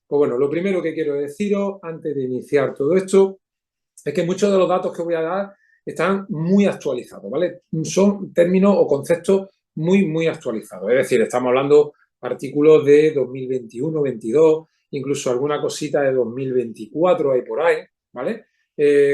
Pues bueno, lo primero que quiero deciros antes de iniciar todo esto es que muchos de los datos que voy a dar están muy actualizados, ¿vale? Son términos o conceptos muy actualizados. Es decir, estamos hablando de artículos de 2021, 22, incluso alguna cosita de 2024 hay por ahí, ¿vale?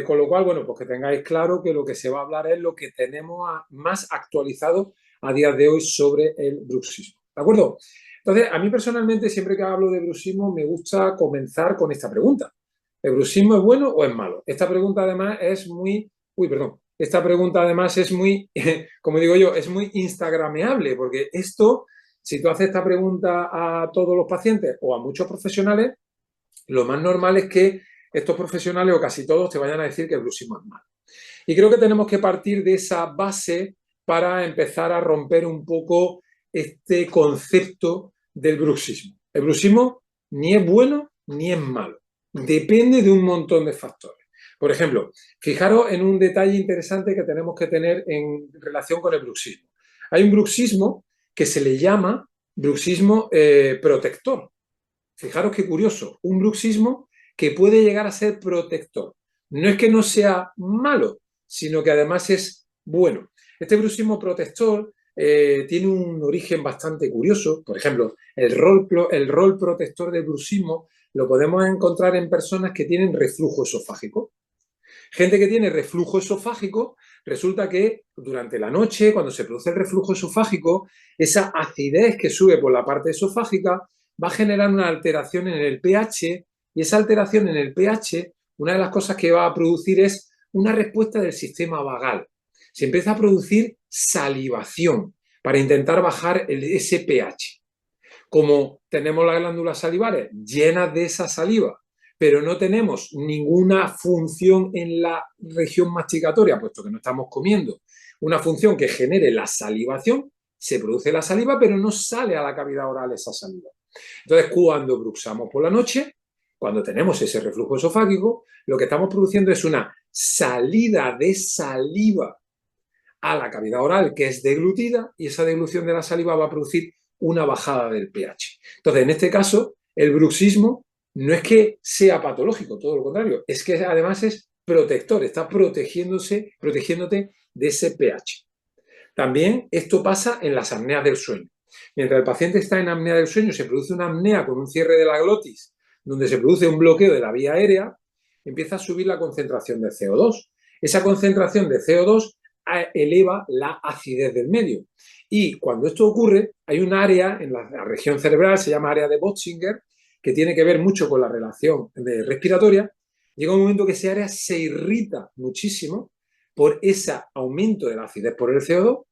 Con lo cual, bueno, pues que tengáis claro que lo que se va a hablar es lo que tenemos más actualizado a día de hoy sobre el bruxismo, ¿de acuerdo? Entonces, a mí personalmente, siempre que hablo de bruxismo, me gusta comenzar con esta pregunta. ¿El bruxismo es bueno o es malo? Esta pregunta además es muy... Uy, perdón. Esta pregunta además es muy, como digo yo, es muy instagrameable, porque esto, si tú haces esta pregunta a todos los pacientes o a muchos profesionales, lo más normal es que estos profesionales o casi todos te vayan a decir que el bruxismo es malo. Y creo que tenemos que partir de esa base para empezar a romper un poco este concepto del bruxismo. El bruxismo ni es bueno ni es malo. Depende de un montón de factores. Por ejemplo, fijaros en un detalle interesante que tenemos que tener en relación con el bruxismo. Hay un bruxismo que se le llama bruxismo protector. Fijaros qué curioso, un bruxismo que puede llegar a ser protector. No es que no sea malo, sino que además es bueno. Este bruxismo protector tiene un origen bastante curioso. Por ejemplo, el rol protector del bruxismo lo podemos encontrar en personas que tienen reflujo esofágico. Gente que tiene reflujo esofágico, resulta que durante la noche, cuando se produce el reflujo esofágico, esa acidez que sube por la parte esofágica va a generar una alteración en el pH, y esa alteración en el pH, una de las cosas que va a producir es una respuesta del sistema vagal. Se empieza a producir salivación para intentar bajar ese pH. Como tenemos las glándulas salivares llenas de esa saliva, pero no tenemos ninguna función en la región masticatoria, puesto que no estamos comiendo, una función que genere la salivación, se produce la saliva, pero no sale a la cavidad oral esa saliva. Entonces, cuando bruxamos por la noche, cuando tenemos ese reflujo esofágico, lo que estamos produciendo es una salida de saliva a la cavidad oral que es deglutida, y esa deglución de la saliva va a producir una bajada del pH. Entonces, en este caso, el bruxismo no es que sea patológico, todo lo contrario, es que además es protector, está protegiéndote de ese pH. También esto pasa en las apneas del sueño. Mientras el paciente está en apnea del sueño, se produce una apnea con un cierre de la glotis, donde se produce un bloqueo de la vía aérea, empieza a subir la concentración de CO2. Esa concentración de CO2 eleva la acidez del medio. Y cuando esto ocurre, hay un área en la región cerebral, se llama área de Böttinger, que tiene que ver mucho con la relación respiratoria. Llega un momento que esa área se irrita muchísimo por ese aumento de la acidez por el CO2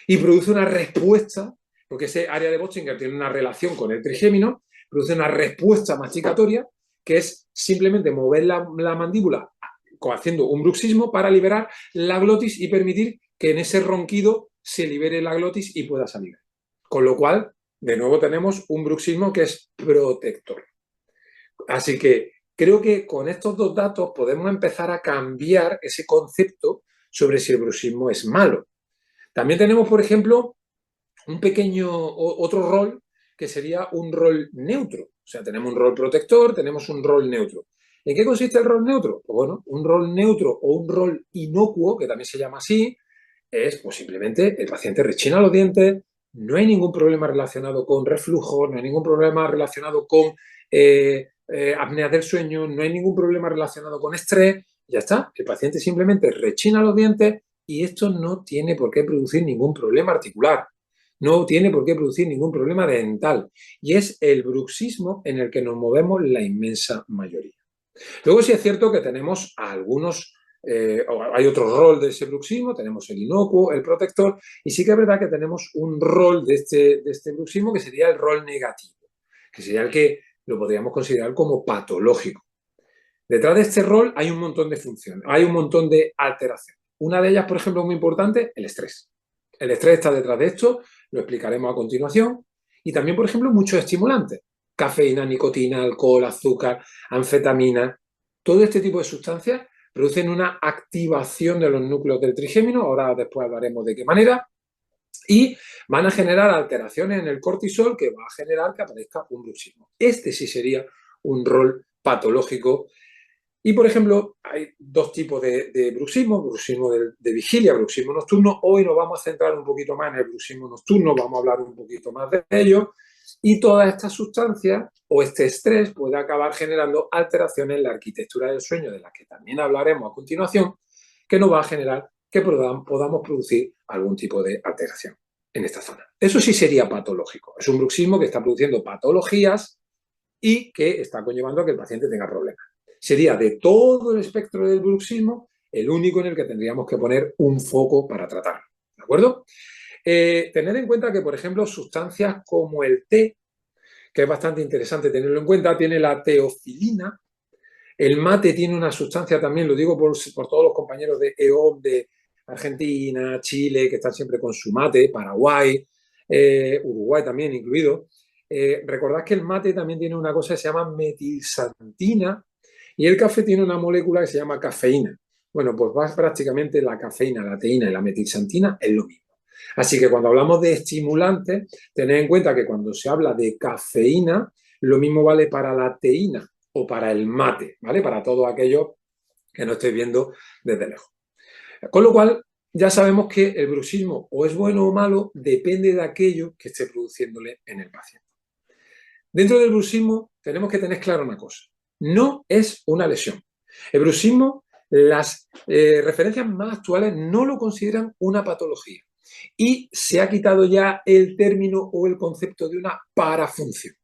y produce una respuesta, porque ese área de Böttinger tiene una relación con el trigémino, produce una respuesta masticatoria que es simplemente mover la mandíbula haciendo un bruxismo para liberar la glotis y permitir que en ese ronquido se libere la glotis y pueda salir. Con lo cual, de nuevo tenemos un bruxismo que es protector. Así que creo que con estos dos datos podemos empezar a cambiar ese concepto sobre si el bruxismo es malo. También tenemos, por ejemplo, un pequeño otro rol que sería un rol neutro. O sea, tenemos un rol protector, tenemos un rol neutro. ¿En qué consiste el rol neutro? Pues bueno, un rol neutro o un rol inocuo, que también se llama así, es pues simplemente el paciente rechina los dientes, no hay ningún problema relacionado con reflujo, no hay ningún problema relacionado con apneas del sueño, no hay ningún problema relacionado con estrés, ya está. El paciente simplemente rechina los dientes y esto no tiene por qué producir ningún problema articular, no tiene por qué producir ningún problema dental. Y es el bruxismo en el que nos movemos la inmensa mayoría. Luego sí es cierto que tenemos algunos, hay otro rol de ese bruxismo, tenemos el inocuo, el protector, y sí que es verdad que tenemos un rol de este bruxismo que sería el rol negativo, que sería el que lo podríamos considerar como patológico. Detrás de este rol hay un montón de funciones, hay un montón de alteraciones. Una de ellas, por ejemplo, muy importante, el estrés. El estrés está detrás de esto, lo explicaremos a continuación. Y también, por ejemplo, muchos estimulantes. Cafeína, nicotina, alcohol, azúcar, anfetamina. Todo este tipo de sustancias producen una activación de los núcleos del trigémino. Ahora después hablaremos de qué manera. Y van a generar alteraciones en el cortisol que va a generar que aparezca un bruxismo. Este sí sería un rol patológico. Y, por ejemplo, hay dos tipos de bruxismo de vigilia, bruxismo nocturno. Hoy nos vamos a centrar un poquito más en el bruxismo nocturno, vamos a hablar un poquito más de ello. Y todas estas sustancias o este estrés puede acabar generando alteraciones en la arquitectura del sueño, de las que también hablaremos a continuación, que nos va a generar que podamos producir algún tipo de alteración en esta zona. Eso sí sería patológico. Es un bruxismo que está produciendo patologías y que está conllevando a que el paciente tenga problemas. Sería de todo el espectro del bruxismo el único en el que tendríamos que poner un foco para tratarlo. ¿De acuerdo? Tener en cuenta que, por ejemplo, sustancias como el té, que es bastante interesante tenerlo en cuenta, tiene la teofilina. El mate tiene una sustancia también, lo digo por todos los compañeros de EOM de Argentina, Chile, que están siempre con su mate, Paraguay, Uruguay también incluido. Recordad que el mate también tiene una cosa que se llama metilsantina y el café tiene una molécula que se llama cafeína. Bueno, pues prácticamente la cafeína, la teína y la metilsantina es lo mismo. Así que cuando hablamos de estimulantes, tened en cuenta que cuando se habla de cafeína, lo mismo vale para la teína o para el mate, ¿vale? Para todo aquello que no estéis viendo desde lejos. Con lo cual, ya sabemos que el bruxismo o es bueno o malo, depende de aquello que esté produciéndole en el paciente. Dentro del bruxismo tenemos que tener claro una cosa. No es una lesión. El bruxismo, las referencias más actuales no lo consideran una patología y se ha quitado ya el término o el concepto de una parafunción.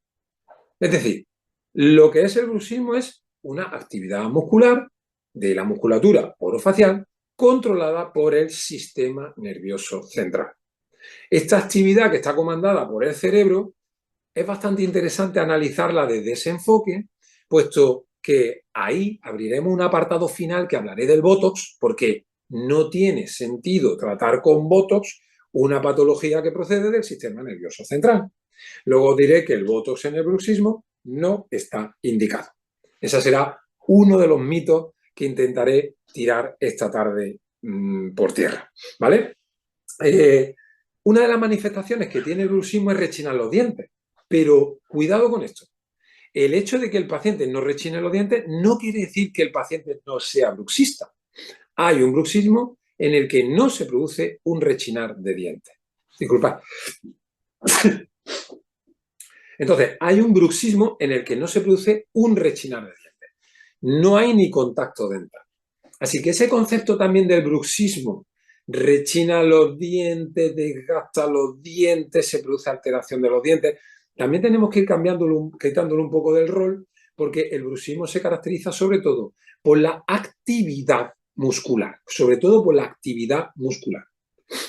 Es decir, lo que es el bruxismo es una actividad muscular de la musculatura orofacial controlada por el sistema nervioso central. Esta actividad que está comandada por el cerebro es bastante interesante analizarla desde ese enfoque, puesto que ahí abriremos un apartado final que hablaré del Botox, porque no tiene sentido tratar con Botox una patología que procede del sistema nervioso central. Luego diré que el Botox en el bruxismo no está indicado. Ese será uno de los mitos que intentaré tirar esta tarde por tierra, ¿vale? Una de las manifestaciones que tiene el bruxismo es rechinar los dientes, pero cuidado con esto. El hecho de que el paciente no rechine los dientes no quiere decir que el paciente no sea bruxista. Hay un bruxismo en el que no se produce un rechinar de dientes. Disculpad. Entonces, hay un bruxismo en el que no se produce un rechinar de dientes. No hay ni contacto dental. Así que ese concepto también del bruxismo, rechina los dientes, desgasta los dientes, se produce alteración de los dientes, también tenemos que ir quitándolo un poco del rol, porque el bruxismo se caracteriza sobre todo por la actividad muscular, sobre todo por la actividad muscular.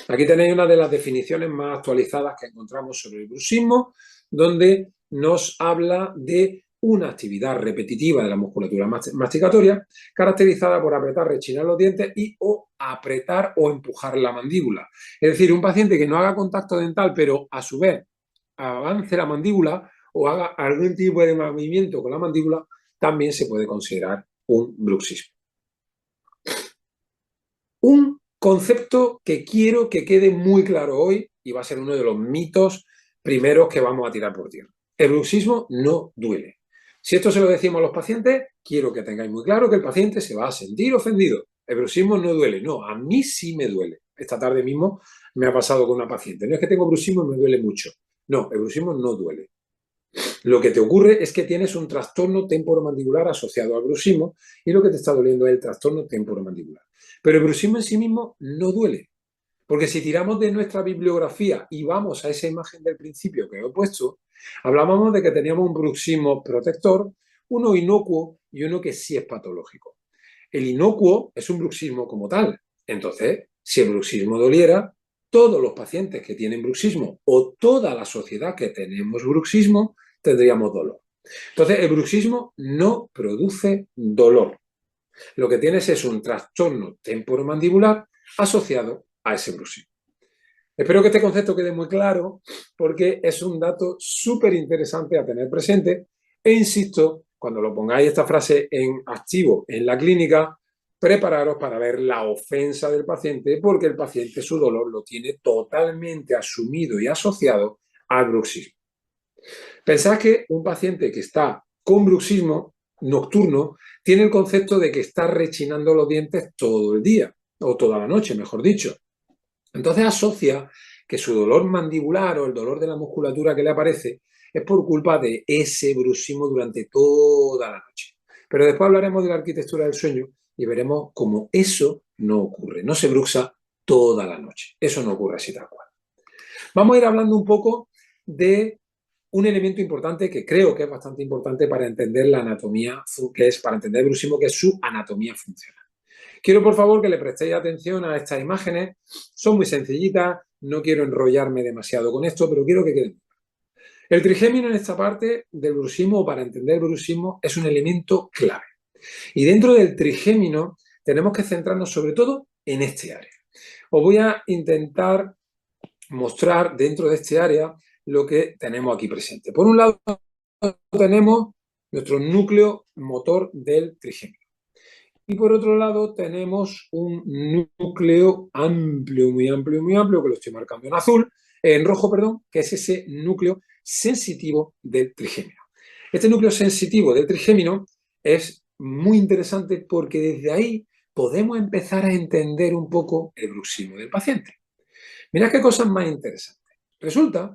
Aquí tenéis una de las definiciones más actualizadas que encontramos sobre el bruxismo, donde nos habla de una actividad repetitiva de la musculatura masticatoria caracterizada por apretar, rechinar los dientes y o apretar o empujar la mandíbula. Es decir, un paciente que no haga contacto dental, pero a su vez avance la mandíbula o haga algún tipo de movimiento con la mandíbula, también se puede considerar un bruxismo. Un concepto que quiero que quede muy claro hoy y va a ser uno de los mitos primeros que vamos a tirar por tierra. El bruxismo no duele. Si esto se lo decimos a los pacientes, quiero que tengáis muy claro que el paciente se va a sentir ofendido. El bruxismo no duele. No, a mí sí me duele. Esta tarde mismo me ha pasado con una paciente. No es que tengo bruxismo y me duele mucho. No, el bruxismo no duele. Lo que te ocurre es que tienes un trastorno temporomandibular asociado al bruxismo y lo que te está doliendo es el trastorno temporomandibular. Pero el bruxismo en sí mismo no duele. Porque si tiramos de nuestra bibliografía y vamos a esa imagen del principio que he puesto, hablábamos de que teníamos un bruxismo protector, uno inocuo y uno que sí es patológico. El inocuo es un bruxismo como tal. Entonces, si el bruxismo doliera, todos los pacientes que tienen bruxismo o toda la sociedad que tenemos bruxismo tendríamos dolor. Entonces, el bruxismo no produce dolor. Lo que tienes es un trastorno temporomandibular asociado a ese bruxismo. Espero que este concepto quede muy claro porque es un dato súper interesante a tener presente e insisto, cuando lo pongáis esta frase en activo en la clínica, prepararos para ver la ofensa del paciente porque el paciente su dolor lo tiene totalmente asumido y asociado al bruxismo. Pensad que un paciente que está con bruxismo nocturno tiene el concepto de que está rechinando los dientes todo el día, o toda la noche, mejor dicho. Entonces asocia que su dolor mandibular o el dolor de la musculatura que le aparece es por culpa de ese bruxismo durante toda la noche. Pero después hablaremos de la arquitectura del sueño y veremos cómo eso no ocurre, no se bruxa toda la noche. Eso no ocurre así tal cual. Vamos a ir hablando un poco de un elemento importante que creo que es bastante importante para entender la anatomía, para entender el bruxismo, que es su anatomía funcional. Quiero, por favor, que le prestéis atención a estas imágenes. Son muy sencillitas, no quiero enrollarme demasiado con esto, pero quiero que queden. El trigémino en esta parte del bruxismo, o para entender el bruxismo, es un elemento clave. Y dentro del trigémino tenemos que centrarnos sobre todo en este área. Os voy a intentar mostrar dentro de este área lo que tenemos aquí presente. Por un lado tenemos nuestro núcleo motor del trigémino. Y por otro lado tenemos un núcleo amplio, muy amplio, muy amplio, que lo estoy marcando en azul, en rojo, perdón, que es ese núcleo sensitivo del trigémino. Este núcleo sensitivo del trigémino es muy interesante porque desde ahí podemos empezar a entender un poco el bruxismo del paciente. Mirad qué cosas más interesantes. Resulta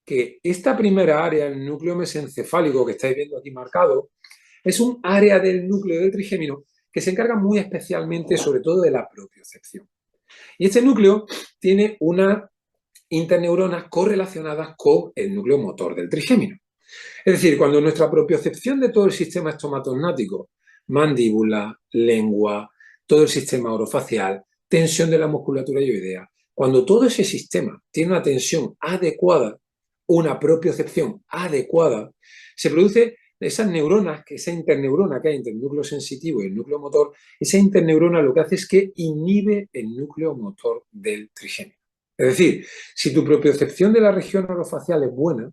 que esta primera área, el núcleo mesencefálico que estáis viendo aquí marcado, es un área del núcleo del trigémino que se encarga muy especialmente, sobre todo, de la propiocepción. Y este núcleo tiene unas interneuronas correlacionadas con el núcleo motor del trigémino. Es decir, cuando nuestra propiocepción de todo el sistema estomatognático, mandíbula, lengua, todo el sistema orofacial, tensión de la musculatura ilioidea, cuando todo ese sistema tiene una tensión adecuada, una propiocepción adecuada, se produce esas neuronas, esa interneurona que hay entre el núcleo sensitivo y el núcleo motor, esa interneurona lo que hace es que inhibe el núcleo motor del trigémino. Es decir, si tu propiocepción de la región orofacial es buena,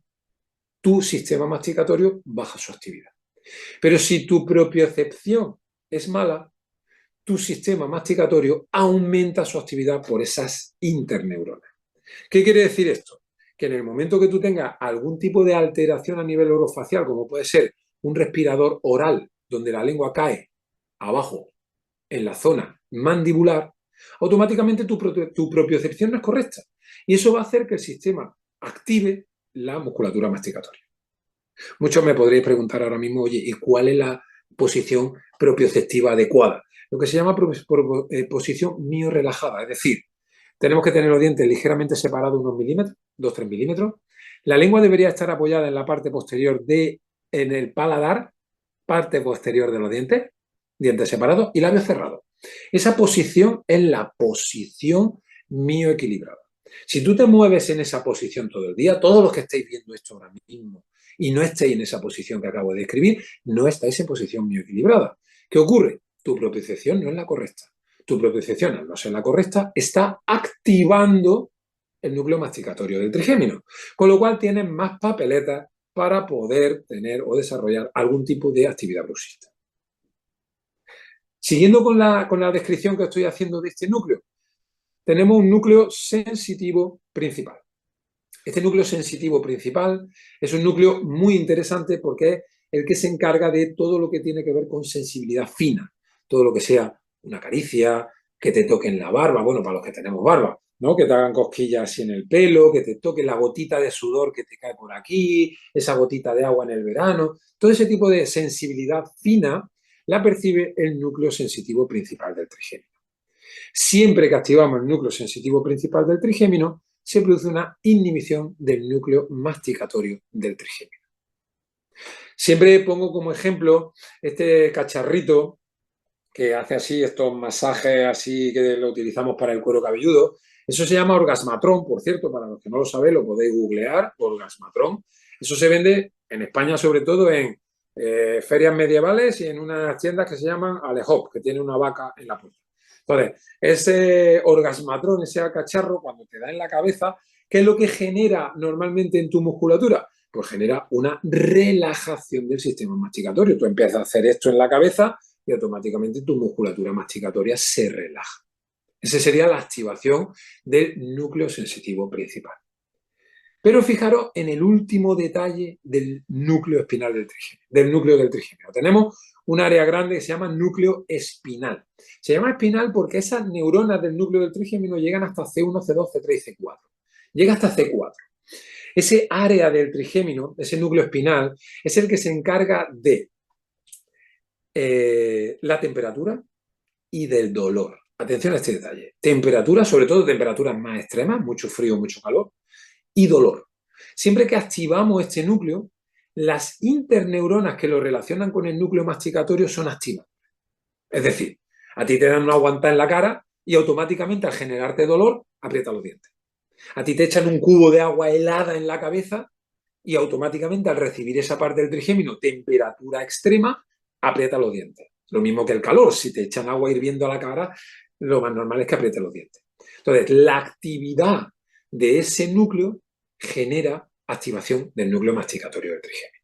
tu sistema masticatorio baja su actividad. Pero si tu propiocepción es mala, tu sistema masticatorio aumenta su actividad por esas interneuronas. ¿Qué quiere decir esto? Que en el momento que tú tengas algún tipo de alteración a nivel orofacial, como puede ser un respirador oral, donde la lengua cae abajo en la zona mandibular, automáticamente tu propiocepción no es correcta. Y eso va a hacer que el sistema active la musculatura masticatoria. Muchos me podréis preguntar ahora mismo, oye, ¿y cuál es la posición propioceptiva adecuada? Lo que se llama posición miorelajada, es decir, tenemos que tener los dientes ligeramente separados unos milímetros, 2-3 milímetros. La lengua debería estar apoyada en la parte posterior en el paladar, parte posterior de los dientes, dientes separados y labios cerrados. Esa posición es la posición mioequilibrada. Si tú te mueves en esa posición todo el día, todos los que estáis viendo esto ahora mismo y no estáis en esa posición que acabo de describir, no estáis en posición mioequilibrada. ¿Qué ocurre? Tu propiocepción no es la correcta. Tu propiocepción, al no ser la correcta, está activando el núcleo masticatorio del trigémino, con lo cual tienes más papeletas para poder tener o desarrollar algún tipo de actividad bruxista. Siguiendo con la descripción que estoy haciendo de este núcleo, tenemos un núcleo sensitivo principal. Este núcleo sensitivo principal es un núcleo muy interesante porque es el que se encarga de todo lo que tiene que ver con sensibilidad fina, todo lo que sea una caricia, que te toquen la barba, bueno, para los que tenemos barba, ¿no? Que te hagan cosquillas así en el pelo, que te toque la gotita de sudor que te cae por aquí, esa gotita de agua en el verano, todo ese tipo de sensibilidad fina la percibe el núcleo sensitivo principal del trigémino. Siempre que activamos el núcleo sensitivo principal del trigémino, se produce una inhibición del núcleo masticatorio del trigémino. Siempre pongo como ejemplo este cacharrito que hace así estos masajes así que lo utilizamos para el cuero cabelludo. Eso se llama orgasmatrón, por cierto, para los que no lo sabéis, lo podéis googlear, orgasmatrón. Eso se vende en España sobre todo en ferias medievales y en unas tiendas que se llaman Alehop, que tiene una vaca en la puerta. Entonces, ese orgasmatrón, ese cacharro, cuando te da en la cabeza, ¿qué es lo que genera normalmente en tu musculatura? Pues genera una relajación del sistema masticatorio. Tú empiezas a hacer esto en la cabeza y automáticamente tu musculatura masticatoria se relaja. Esa sería la activación del núcleo sensitivo principal. Pero fijaros en el último detalle del núcleo espinal del trigémino, del núcleo del trigémino. Tenemos un área grande que se llama núcleo espinal. Se llama espinal porque esas neuronas del núcleo del trigémino llegan hasta C1, C2, C3 y C4. Llega hasta C4. Ese área del trigémino, ese núcleo espinal, es el que se encarga de la temperatura y del dolor. Atención a este detalle. Temperatura, sobre todo temperaturas más extremas, mucho frío, mucho calor, y dolor. Siempre que activamos este núcleo, las interneuronas que lo relacionan con el núcleo masticatorio son activas. Es decir, a ti te dan una guantá en la cara y automáticamente al generarte dolor, aprieta los dientes. A ti te echan un cubo de agua helada en la cabeza y automáticamente al recibir esa parte del trigémino, temperatura extrema, aprieta los dientes. Lo mismo que el calor, si te echan agua hirviendo a la cara, lo más normal es que apriete los dientes. Entonces, la actividad de ese núcleo genera activación del núcleo masticatorio del trigémino.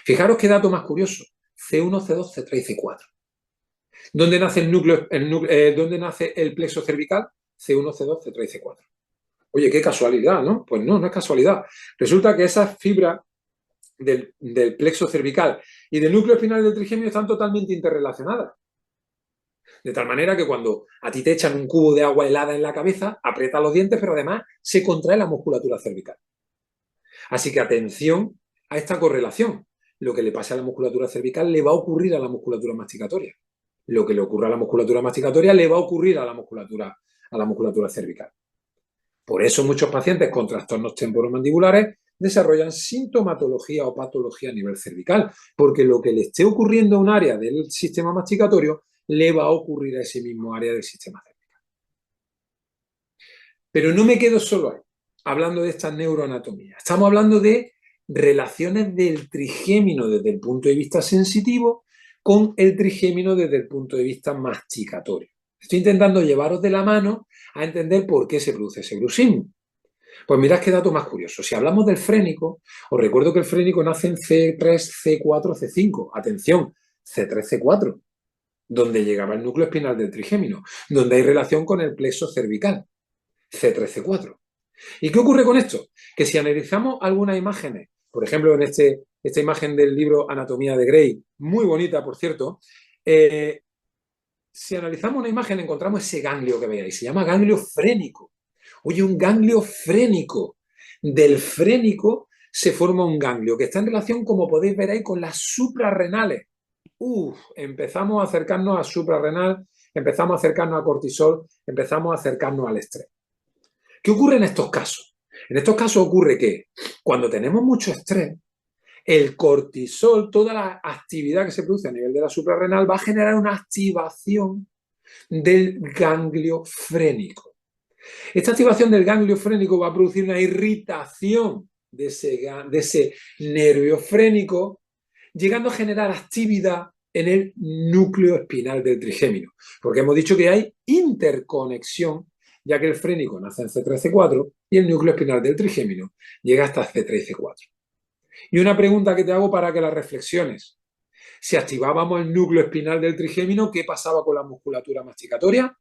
Fijaros qué dato más curioso, C1, C2, C3 y C4. ¿Dónde nace ¿dónde nace el plexo cervical? C1, C2, C3 y C4. Oye, qué casualidad, ¿no? Pues no, no es casualidad. Resulta que esas fibras del plexo cervical y del núcleo espinal del trigémino están totalmente interrelacionadas. De tal manera que cuando a ti te echan un cubo de agua helada en la cabeza, aprieta los dientes, pero además se contrae la musculatura cervical. Así que atención a esta correlación. Lo que le pasa a la musculatura cervical le va a ocurrir a la musculatura masticatoria. Lo que le ocurre a la musculatura masticatoria le va a ocurrir a la musculatura cervical. Por eso muchos pacientes con trastornos temporomandibulares desarrollan sintomatología o patología a nivel cervical, porque lo que le esté ocurriendo a un área del sistema masticatorio le va a ocurrir a ese mismo área del sistema cervical. Pero no me quedo solo ahí, hablando de esta neuroanatomía. Estamos hablando de relaciones del trigémino desde el punto de vista sensitivo con el trigémino desde el punto de vista masticatorio. Estoy intentando llevaros de la mano a entender por qué se produce ese bruxismo. Pues mirad qué dato más curioso. Si hablamos del frénico, os recuerdo que el frénico nace en C3, C4, C5. Atención, C3, C4, donde llegaba el núcleo espinal del trigémino, donde hay relación con el plexo cervical. C3, C4. ¿Y qué ocurre con esto? Que si analizamos algunas imágenes, por ejemplo en esta imagen del libro Anatomía de Grey, muy bonita por cierto, si analizamos una imagen encontramos ese ganglio que veáis, se llama ganglio frénico. Oye, un ganglio frénico. Del frénico se forma un ganglio que está en relación, como podéis ver ahí, con las suprarrenales. Empezamos a acercarnos a suprarrenal, empezamos a acercarnos a cortisol, empezamos a acercarnos al estrés. ¿Qué ocurre en estos casos? En estos casos ocurre que cuando tenemos mucho estrés, el cortisol, toda la actividad que se produce a nivel de la suprarrenal va a generar una activación del ganglio frénico. Esta activación del ganglio frénico va a producir una irritación de ese nervio frénico, llegando a generar actividad en el núcleo espinal del trigémino. Porque hemos dicho que hay interconexión, ya que el frénico nace en C3, C4 y el núcleo espinal del trigémino llega hasta C3, C4. Y una pregunta que te hago para que la reflexiones. Si activábamos el núcleo espinal del trigémino, ¿qué pasaba con la musculatura masticatoria?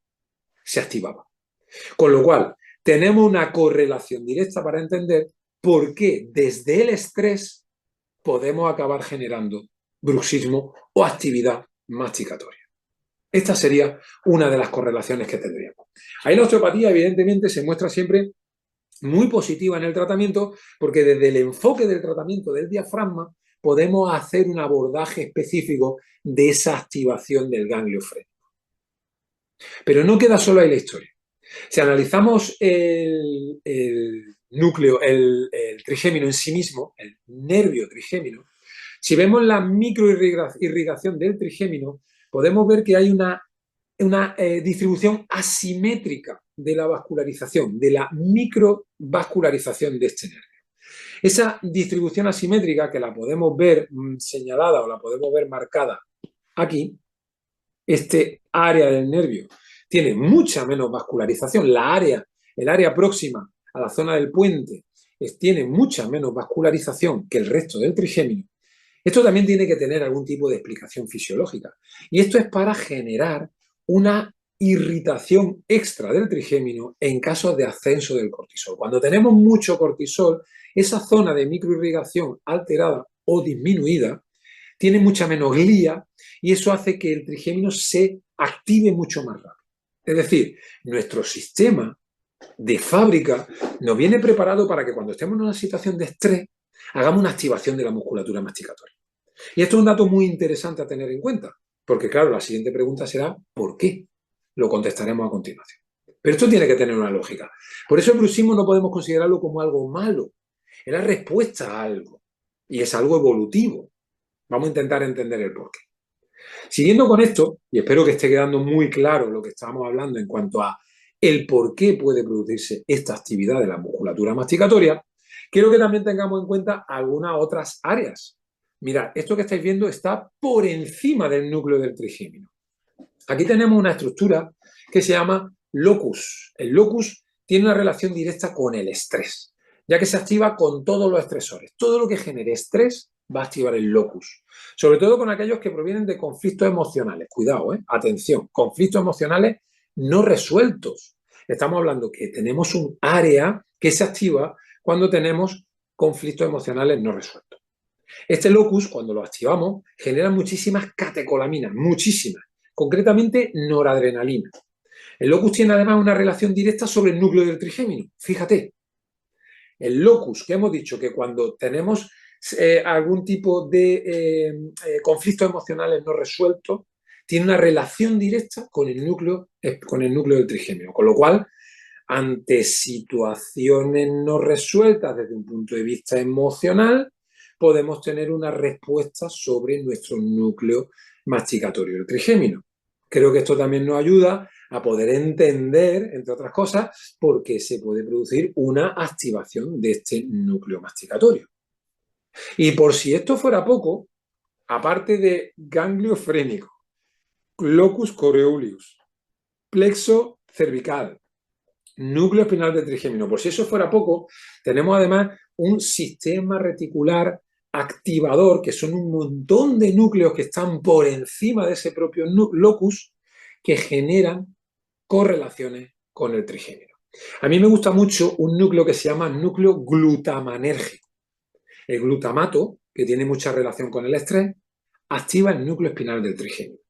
Se activaba. Con lo cual, tenemos una correlación directa para entender por qué desde el estrés podemos acabar generando bruxismo o actividad masticatoria. Esta sería una de las correlaciones que tendríamos. Ahí la osteopatía, evidentemente, se muestra siempre muy positiva en el tratamiento porque desde el enfoque del tratamiento del diafragma podemos hacer un abordaje específico de esa activación del ganglio frénico. Pero no queda solo ahí la historia. Si analizamos el núcleo, el trigémino en sí mismo, el nervio trigémino, si vemos la microirrigación del trigémino, podemos ver que hay una distribución asimétrica de la vascularización, de la microvascularización de este nervio. Esa distribución asimétrica, que la podemos ver señalada o la podemos ver marcada aquí, este área del nervio tiene mucha menos vascularización. El área próxima a la zona del puente tiene mucha menos vascularización que el resto del trigémino. Esto también tiene que tener algún tipo de explicación fisiológica. Y esto es para generar una irritación extra del trigémino en casos de ascenso del cortisol. Cuando tenemos mucho cortisol, esa zona de microirrigación alterada o disminuida tiene mucha menos glía y eso hace que el trigémino se active mucho más rápido. Es decir, nuestro sistema de fábrica nos viene preparado para que cuando estemos en una situación de estrés hagamos una activación de la musculatura masticatoria. Y esto es un dato muy interesante a tener en cuenta, porque claro, la siguiente pregunta será ¿por qué? Lo contestaremos a continuación. Pero esto tiene que tener una lógica. Por eso el bruxismo no podemos considerarlo como algo malo. Es la respuesta a algo. Y es algo evolutivo. Vamos a intentar entender el porqué. Siguiendo con esto, y espero que esté quedando muy claro lo que estábamos hablando en cuanto a el por qué puede producirse esta actividad de la musculatura masticatoria, quiero que también tengamos en cuenta algunas otras áreas. Mirad, esto que estáis viendo está por encima del núcleo del trigémino. Aquí tenemos una estructura que se llama locus. El locus tiene una relación directa con el estrés, ya que se activa con todos los estresores. Todo lo que genere estrés va a activar el locus, sobre todo con aquellos que provienen de conflictos emocionales. Cuidado, atención, conflictos emocionales no resueltos. Estamos hablando que tenemos un área que se activa cuando tenemos conflictos emocionales no resueltos. Este locus, cuando lo activamos, genera muchísimas catecolaminas, muchísimas, concretamente noradrenalina. El locus tiene además una relación directa sobre el núcleo del trigémino. Fíjate, el locus, que hemos dicho que cuando tenemos algún tipo de conflictos emocionales no resueltos, tiene una relación directa con el núcleo del trigémino. Con lo cual, ante situaciones no resueltas desde un punto de vista emocional, podemos tener una respuesta sobre nuestro núcleo masticatorio, el trigémino. Creo que esto también nos ayuda a poder entender, entre otras cosas, por qué se puede producir una activación de este núcleo masticatorio. Y por si esto fuera poco, aparte de ganglio frénico, locus coeruleus, plexo cervical, núcleo espinal del trigémino, por si eso fuera poco, tenemos además un sistema reticular activador, que son un montón de núcleos que están por encima de ese propio locus, que generan correlaciones con el trigémino. A mí me gusta mucho un núcleo que se llama núcleo glutamanérgico. El glutamato, que tiene mucha relación con el estrés, activa el núcleo espinal del trigémino.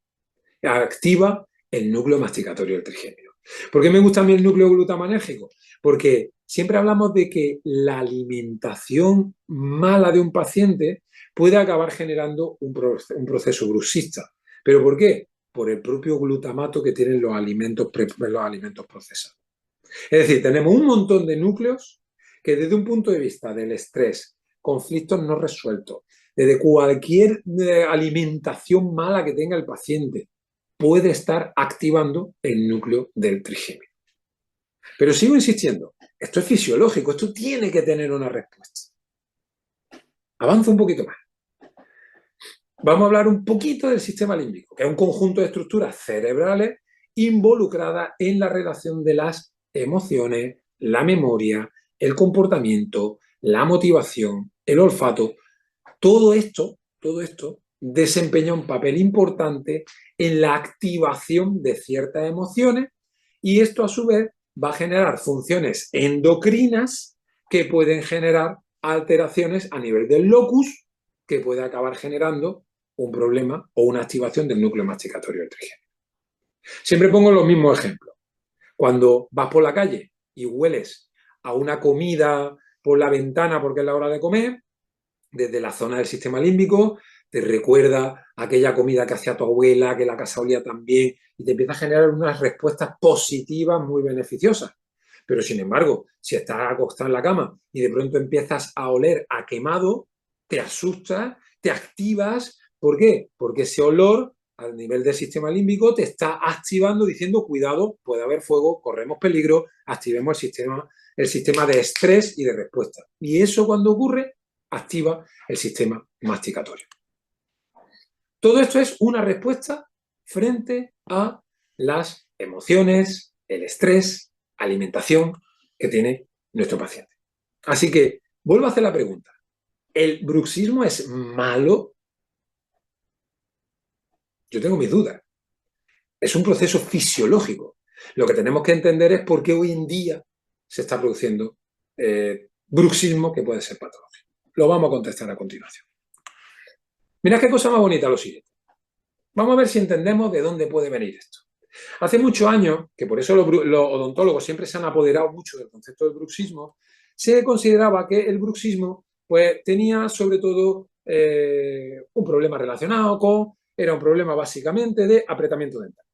Activa el núcleo masticatorio del trigémino. ¿Por qué me gusta a mí el núcleo glutamanérgico? Porque siempre hablamos de que la alimentación mala de un paciente puede acabar generando un proceso bruxista. ¿Pero por qué? Por el propio glutamato que tienen los alimentos procesados. Es decir, tenemos un montón de núcleos que desde un punto de vista del estrés, conflictos no resueltos, desde cualquier alimentación mala que tenga el paciente, puede estar activando el núcleo del trigémino. Pero sigo insistiendo, esto es fisiológico, esto tiene que tener una respuesta. Avanzo un poquito más. Vamos a hablar un poquito del sistema límbico, que es un conjunto de estructuras cerebrales involucradas en la relación de las emociones, la memoria, el comportamiento, la motivación, el olfato. Todo esto desempeña un papel importante en la activación de ciertas emociones y esto a su vez va a generar funciones endocrinas que pueden generar alteraciones a nivel del locus que puede acabar generando un problema o una activación del núcleo masticatorio del trigémino. Siempre pongo los mismos ejemplos. Cuando vas por la calle y hueles a una comida por la ventana porque es la hora de comer, desde la zona del sistema límbico, te recuerda aquella comida que hacía tu abuela, que la casa olía tan bien, y te empieza a generar unas respuestas positivas muy beneficiosas. Pero sin embargo, si estás acostado en la cama y de pronto empiezas a oler a quemado, te asustas, te activas. ¿Por qué? Porque ese olor al nivel del sistema límbico te está activando diciendo cuidado, puede haber fuego, corremos peligro, activemos el sistema de estrés y de respuesta. Y eso cuando ocurre, activa el sistema masticatorio. Todo esto es una respuesta frente a las emociones, el estrés, alimentación que tiene nuestro paciente. Así que vuelvo a hacer la pregunta. ¿El bruxismo es malo? Yo tengo mis dudas. Es un proceso fisiológico. Lo que tenemos que entender es por qué hoy en día se está produciendo bruxismo que puede ser patológico. Lo vamos a contestar a continuación. Mirad qué cosa más bonita lo siguiente. Vamos a ver si entendemos de dónde puede venir esto. Hace muchos años, que por eso los odontólogos siempre se han apoderado mucho del concepto del bruxismo, se consideraba que el bruxismo pues, tenía sobre todo un problema relacionado con, era un problema básicamente de apretamiento dental.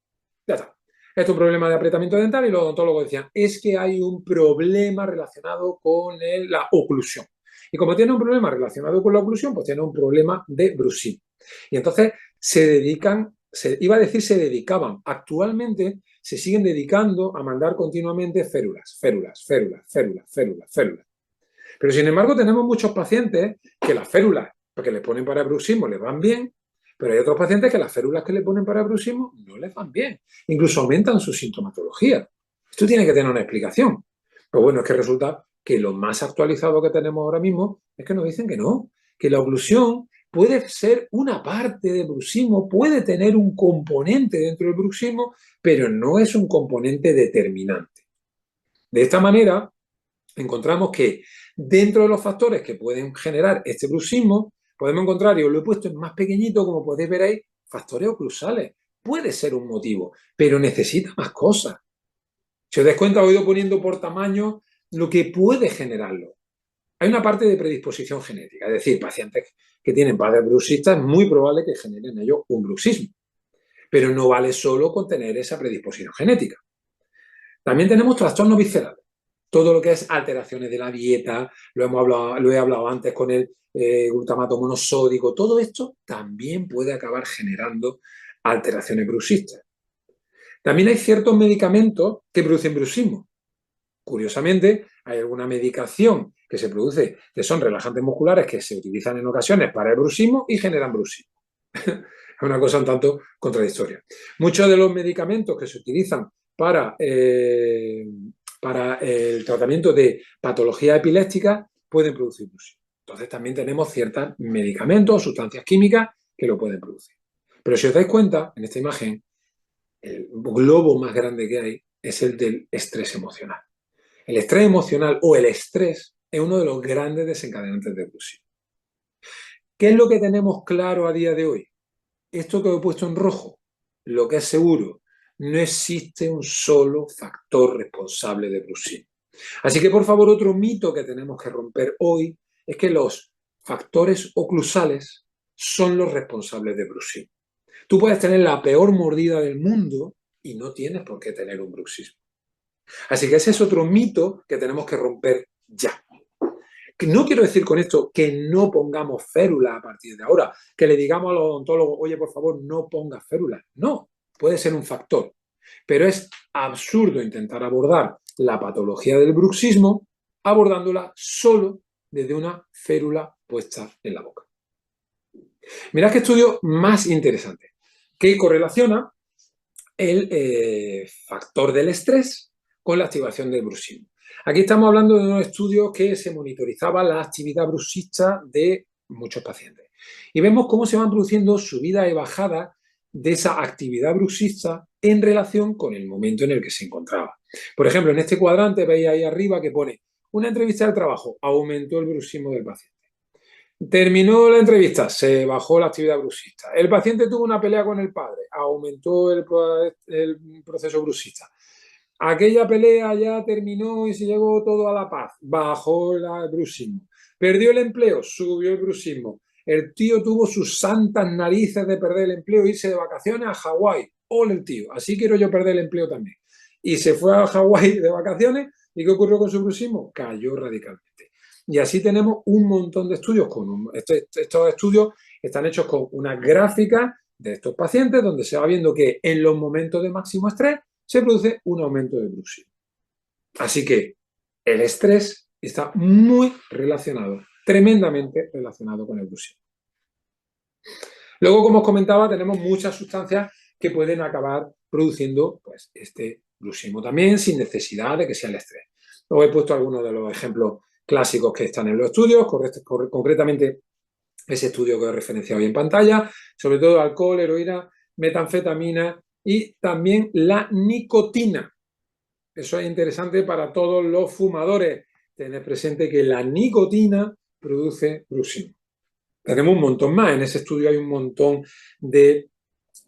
Ya está. Esto es un problema de apretamiento dental y los odontólogos decían, es que hay un problema relacionado con la oclusión. Y como tiene un problema relacionado con la oclusión, pues tiene un problema de bruxismo. Y entonces se dedican, iba a decir se dedicaban, actualmente se siguen dedicando a mandar continuamente férulas. Pero sin embargo tenemos muchos pacientes que las férulas que les ponen para bruxismo les van bien, pero hay otros pacientes que las férulas que le ponen para bruxismo no les van bien. Incluso aumentan su sintomatología. Esto tiene que tener una explicación. Pues bueno, es que resulta que lo más actualizado que tenemos ahora mismo es que nos dicen que no, que la oclusión puede ser una parte de bruxismo, puede tener un componente dentro del bruxismo, pero no es un componente determinante. De esta manera, encontramos que dentro de los factores que pueden generar este bruxismo, podemos encontrar, y os lo he puesto en más pequeñito, como podéis ver ahí, factores oclusales. Puede ser un motivo, pero necesita más cosas. Si os dais cuenta, os he ido poniendo por tamaño lo que puede generarlo. Hay una parte de predisposición genética, es decir, pacientes que tienen padres bruxistas, es muy probable que generen ellos un bruxismo. Pero no vale solo con tener esa predisposición genética. También tenemos trastornos viscerales. Todo lo que es alteraciones de la dieta, lo he hablado antes con el glutamato monosódico, todo esto también puede acabar generando alteraciones bruxistas. También hay ciertos medicamentos que producen bruxismo. Curiosamente, hay alguna medicación que se produce, que son relajantes musculares que se utilizan en ocasiones para el bruxismo y generan bruxismo. Es una cosa un tanto contradictoria. Muchos de los medicamentos que se utilizan para el tratamiento de patologías epilépticas pueden producir bruxismo. Entonces también tenemos ciertos medicamentos o sustancias químicas que lo pueden producir. Pero si os dais cuenta, en esta imagen, el globo más grande que hay es el del estrés emocional. El estrés emocional o el estrés es uno de los grandes desencadenantes de bruxismo. ¿Qué es lo que tenemos claro a día de hoy? Esto que he puesto en rojo, lo que es seguro, no existe un solo factor responsable de bruxismo. Así que, por favor, otro mito que tenemos que romper hoy es que los factores oclusales son los responsables de bruxismo. Tú puedes tener la peor mordida del mundo y no tienes por qué tener un bruxismo. Así que ese es otro mito que tenemos que romper ya. No quiero decir con esto que no pongamos férulas a partir de ahora, que le digamos a los odontólogos, oye, por favor, no pongas férulas. No, puede ser un factor. Pero es absurdo intentar abordar la patología del bruxismo abordándola solo desde una férula puesta en la boca. Mirad qué estudio más interesante, que correlaciona el factor del estrés con la activación del bruxismo. Aquí estamos hablando de unos estudios que se monitorizaba la actividad bruxista de muchos pacientes. Y vemos cómo se van produciendo subidas y bajadas de esa actividad bruxista en relación con el momento en el que se encontraba. Por ejemplo, en este cuadrante veis ahí arriba que pone una entrevista de trabajo, aumentó el bruxismo del paciente. Terminó la entrevista, se bajó la actividad bruxista. El paciente tuvo una pelea con el padre, aumentó el proceso bruxista. Aquella pelea ya terminó y se llegó todo a la paz, bajó el bruxismo. Perdió el empleo, subió el bruxismo. El tío tuvo sus santas narices de perder el empleo e irse de vacaciones a Hawái. Hola el tío, así quiero yo perder el empleo también. Y se fue a Hawái de vacaciones. ¿Y qué ocurrió con su bruxismo? Cayó radicalmente. Y así tenemos un montón de estudios. Estos estudios están hechos con una gráfica de estos pacientes donde se va viendo que en los momentos de máximo estrés se produce un aumento de bruxismo. Así que el estrés está muy relacionado, tremendamente relacionado con el bruxismo. Luego, como os comentaba, tenemos muchas sustancias que pueden acabar produciendo pues, este bruxismo también sin necesidad de que sea el estrés. Os he puesto algunos de los ejemplos clásicos que están en los estudios, concretamente ese estudio que os he referenciado hoy en pantalla, sobre todo alcohol, heroína, metanfetamina y también la nicotina. Eso es interesante para todos los fumadores. Tener presente que la nicotina produce bruxismo. Tenemos un montón más. En ese estudio hay un montón de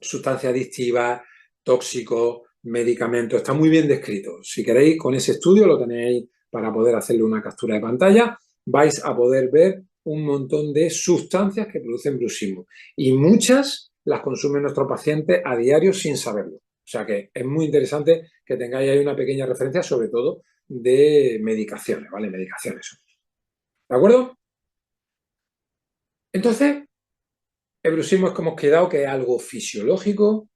sustancias adictivas, tóxicos, medicamentos. Está muy bien descrito. Si queréis, con ese estudio lo tenéis para poder hacerle una captura de pantalla. Vais a poder ver un montón de sustancias que producen bruxismo. Y muchas las consumen nuestros pacientes a diario sin saberlo. O sea que es muy interesante que tengáis ahí una pequeña referencia, sobre todo de medicaciones, ¿vale? Medicaciones. ¿De acuerdo? Entonces, el bruxismo es como hemos quedado que es algo fisiológico,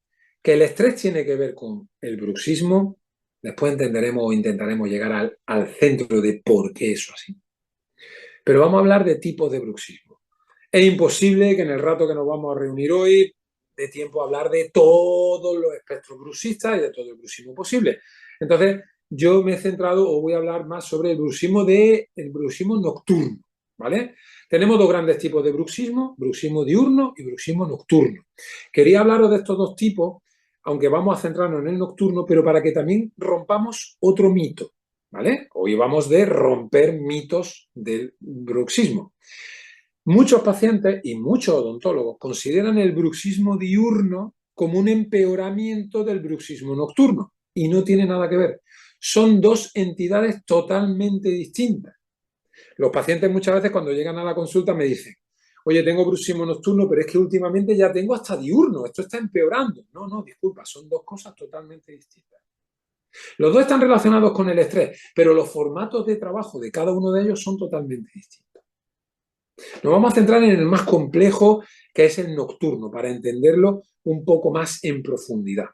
que el estrés tiene que ver con el bruxismo. Después entenderemos o intentaremos llegar al centro de por qué eso es así. Pero vamos a hablar de tipos de bruxismo. Es imposible que en el rato que nos vamos a reunir hoy dé tiempo a hablar de todos los espectros bruxistas y de todo el bruxismo posible. Entonces, yo me he centrado o voy a hablar más sobre el bruxismo nocturno, ¿vale? Tenemos dos grandes tipos de bruxismo diurno y bruxismo nocturno. Quería hablaros de estos dos tipos, aunque vamos a centrarnos en el nocturno, pero para que también rompamos otro mito, ¿vale? Hoy vamos de romper mitos del bruxismo. Muchos pacientes y muchos odontólogos consideran el bruxismo diurno como un empeoramiento del bruxismo nocturno y no tiene nada que ver. Son dos entidades totalmente distintas. Los pacientes muchas veces cuando llegan a la consulta me dicen, oye, tengo bruxismo nocturno, pero es que últimamente ya tengo hasta diurno, esto está empeorando. No, disculpa, son dos cosas totalmente distintas. Los dos están relacionados con el estrés, pero los formatos de trabajo de cada uno de ellos son totalmente distintos. Nos vamos a centrar en el más complejo, que es el nocturno, para entenderlo un poco más en profundidad.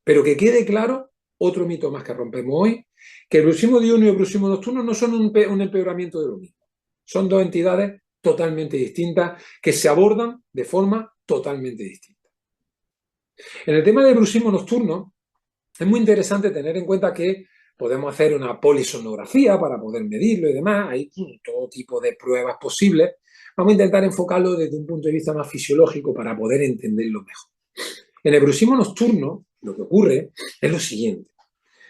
Pero que quede claro, otro mito más que rompemos hoy, que el bruxismo diurno y el bruxismo nocturno no son un empeoramiento de lo mismo. Son dos entidades totalmente distintas que se abordan de forma totalmente distinta. En el tema del bruxismo nocturno, es muy interesante tener en cuenta que podemos hacer una polisonografía para poder medirlo y demás. Hay todo tipo de pruebas posibles. Vamos a intentar enfocarlo desde un punto de vista más fisiológico para poder entenderlo mejor. En el bruxismo nocturno, lo que ocurre es lo siguiente.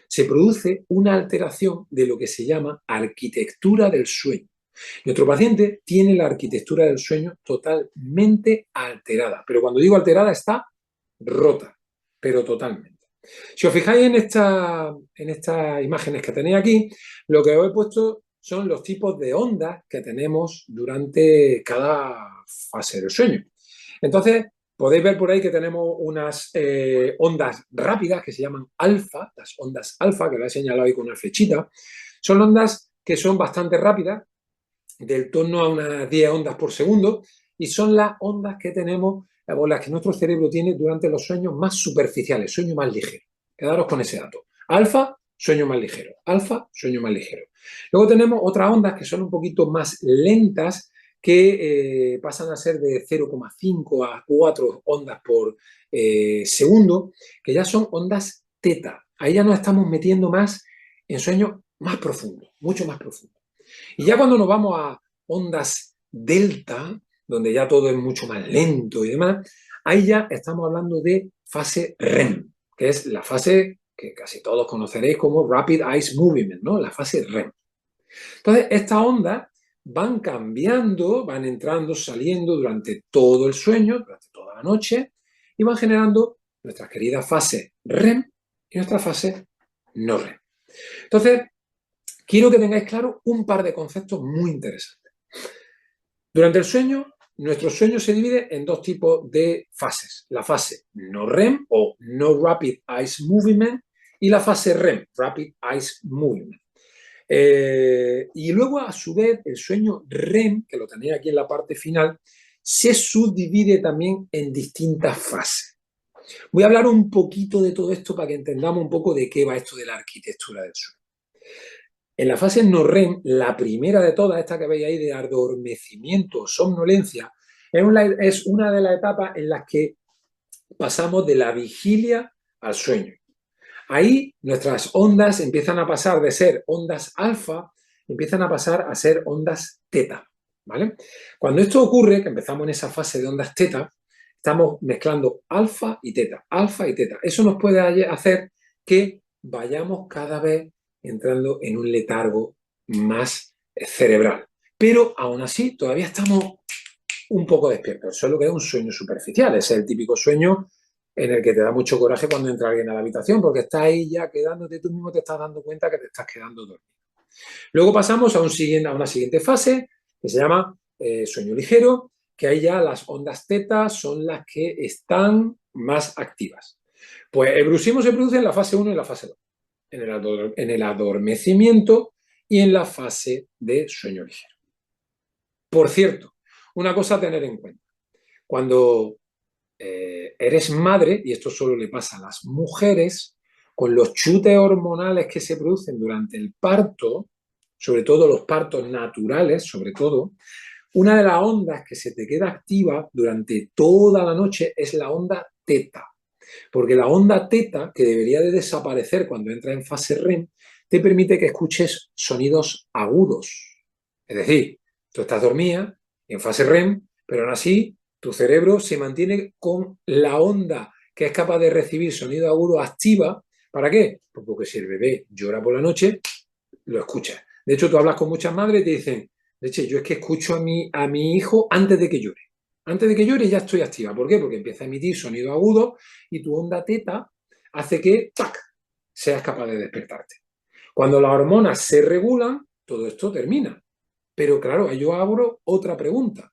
Se produce una alteración de lo que se llama arquitectura del sueño. Nuestro paciente tiene la arquitectura del sueño totalmente alterada. Pero cuando digo alterada, está rota, pero totalmente. Si os fijáis en estas imágenes que tenéis aquí, lo que os he puesto son los tipos de ondas que tenemos durante cada fase del sueño. Entonces, podéis ver por ahí que tenemos unas ondas rápidas que se llaman alfa, las ondas alfa, que lo he señalado ahí con una flechita. Son ondas que son bastante rápidas, del torno a unas 10 ondas por segundo, y son las ondas que tenemos o las que nuestro cerebro tiene durante los sueños más superficiales, sueño más ligero. Quedaros con ese dato. Alfa, sueño más ligero. Alfa, sueño más ligero. Luego tenemos otras ondas que son un poquito más lentas, que pasan a ser de 0,5 a 4 ondas por segundo, que ya son ondas teta. Ahí ya nos estamos metiendo más en sueños más profundos, mucho más profundos. Y ya cuando nos vamos a ondas delta, donde ya todo es mucho más lento y demás, ahí ya estamos hablando de fase REM, que es la fase que casi todos conoceréis como Rapid Eye Movement, ¿no? La fase REM. Entonces, estas ondas van cambiando, van entrando, saliendo durante todo el sueño, durante toda la noche, y van generando nuestras queridas fases REM y nuestra fase no REM. Entonces, quiero que tengáis claro un par de conceptos muy interesantes. Durante el sueño, nuestro sueño se divide en dos tipos de fases. La fase no REM o No Rapid Eye Movement y la fase REM, Rapid Eye Movement. Y luego, a su vez, el sueño REM, que lo tenéis aquí en la parte final, se subdivide también en distintas fases. Voy a hablar un poquito de todo esto para que entendamos un poco de qué va esto de la arquitectura del sueño. En la fase no REM, la primera de todas, esta que veis ahí de adormecimiento, somnolencia, es una de las etapas en las que pasamos de la vigilia al sueño. Ahí nuestras ondas empiezan a pasar de ser ondas alfa, empiezan a pasar a ser ondas teta, ¿vale? Cuando esto ocurre, que empezamos en esa fase de ondas teta, Estamos mezclando alfa y teta, alfa y teta. Eso nos puede hacer que vayamos cada vez entrando en un letargo más cerebral. Pero aún así todavía estamos un poco despiertos. Eso es lo que es un sueño superficial. Ese es el típico sueño en el que te da mucho coraje cuando entra alguien a la habitación, porque estás ahí ya quedándote, tú mismo te estás dando cuenta que te estás quedando dormido. Luego pasamos a una siguiente fase que se llama sueño ligero, que ahí ya las ondas teta son las que están más activas. Pues el bruxismo se produce en la fase 1 y en la fase 2, en el adormecimiento y en la fase de sueño ligero. Por cierto, una cosa a tener en cuenta. Cuando eres madre, y esto solo le pasa a las mujeres, con los chutes hormonales que se producen durante el parto, sobre todo los partos naturales, sobre todo, una de las ondas que se te queda activa durante toda la noche es la onda teta. Porque la onda teta, que debería de desaparecer cuando entra en fase REM, te permite que escuches sonidos agudos. Es decir, tú estás dormida en fase REM, pero aún así tu cerebro se mantiene con la onda que es capaz de recibir sonido agudo activa. ¿Para qué? Pues porque si el bebé llora por la noche, lo escuchas. De hecho, tú hablas con muchas madres y te dicen, leche, yo es que escucho a mi hijo antes de que llore. Antes de que llore ya estoy activa. ¿Por qué? Porque empieza a emitir sonido agudo y tu onda teta hace que ¡tac!, seas capaz de despertarte. Cuando las hormonas se regulan, todo esto termina. Pero claro, yo abro otra pregunta.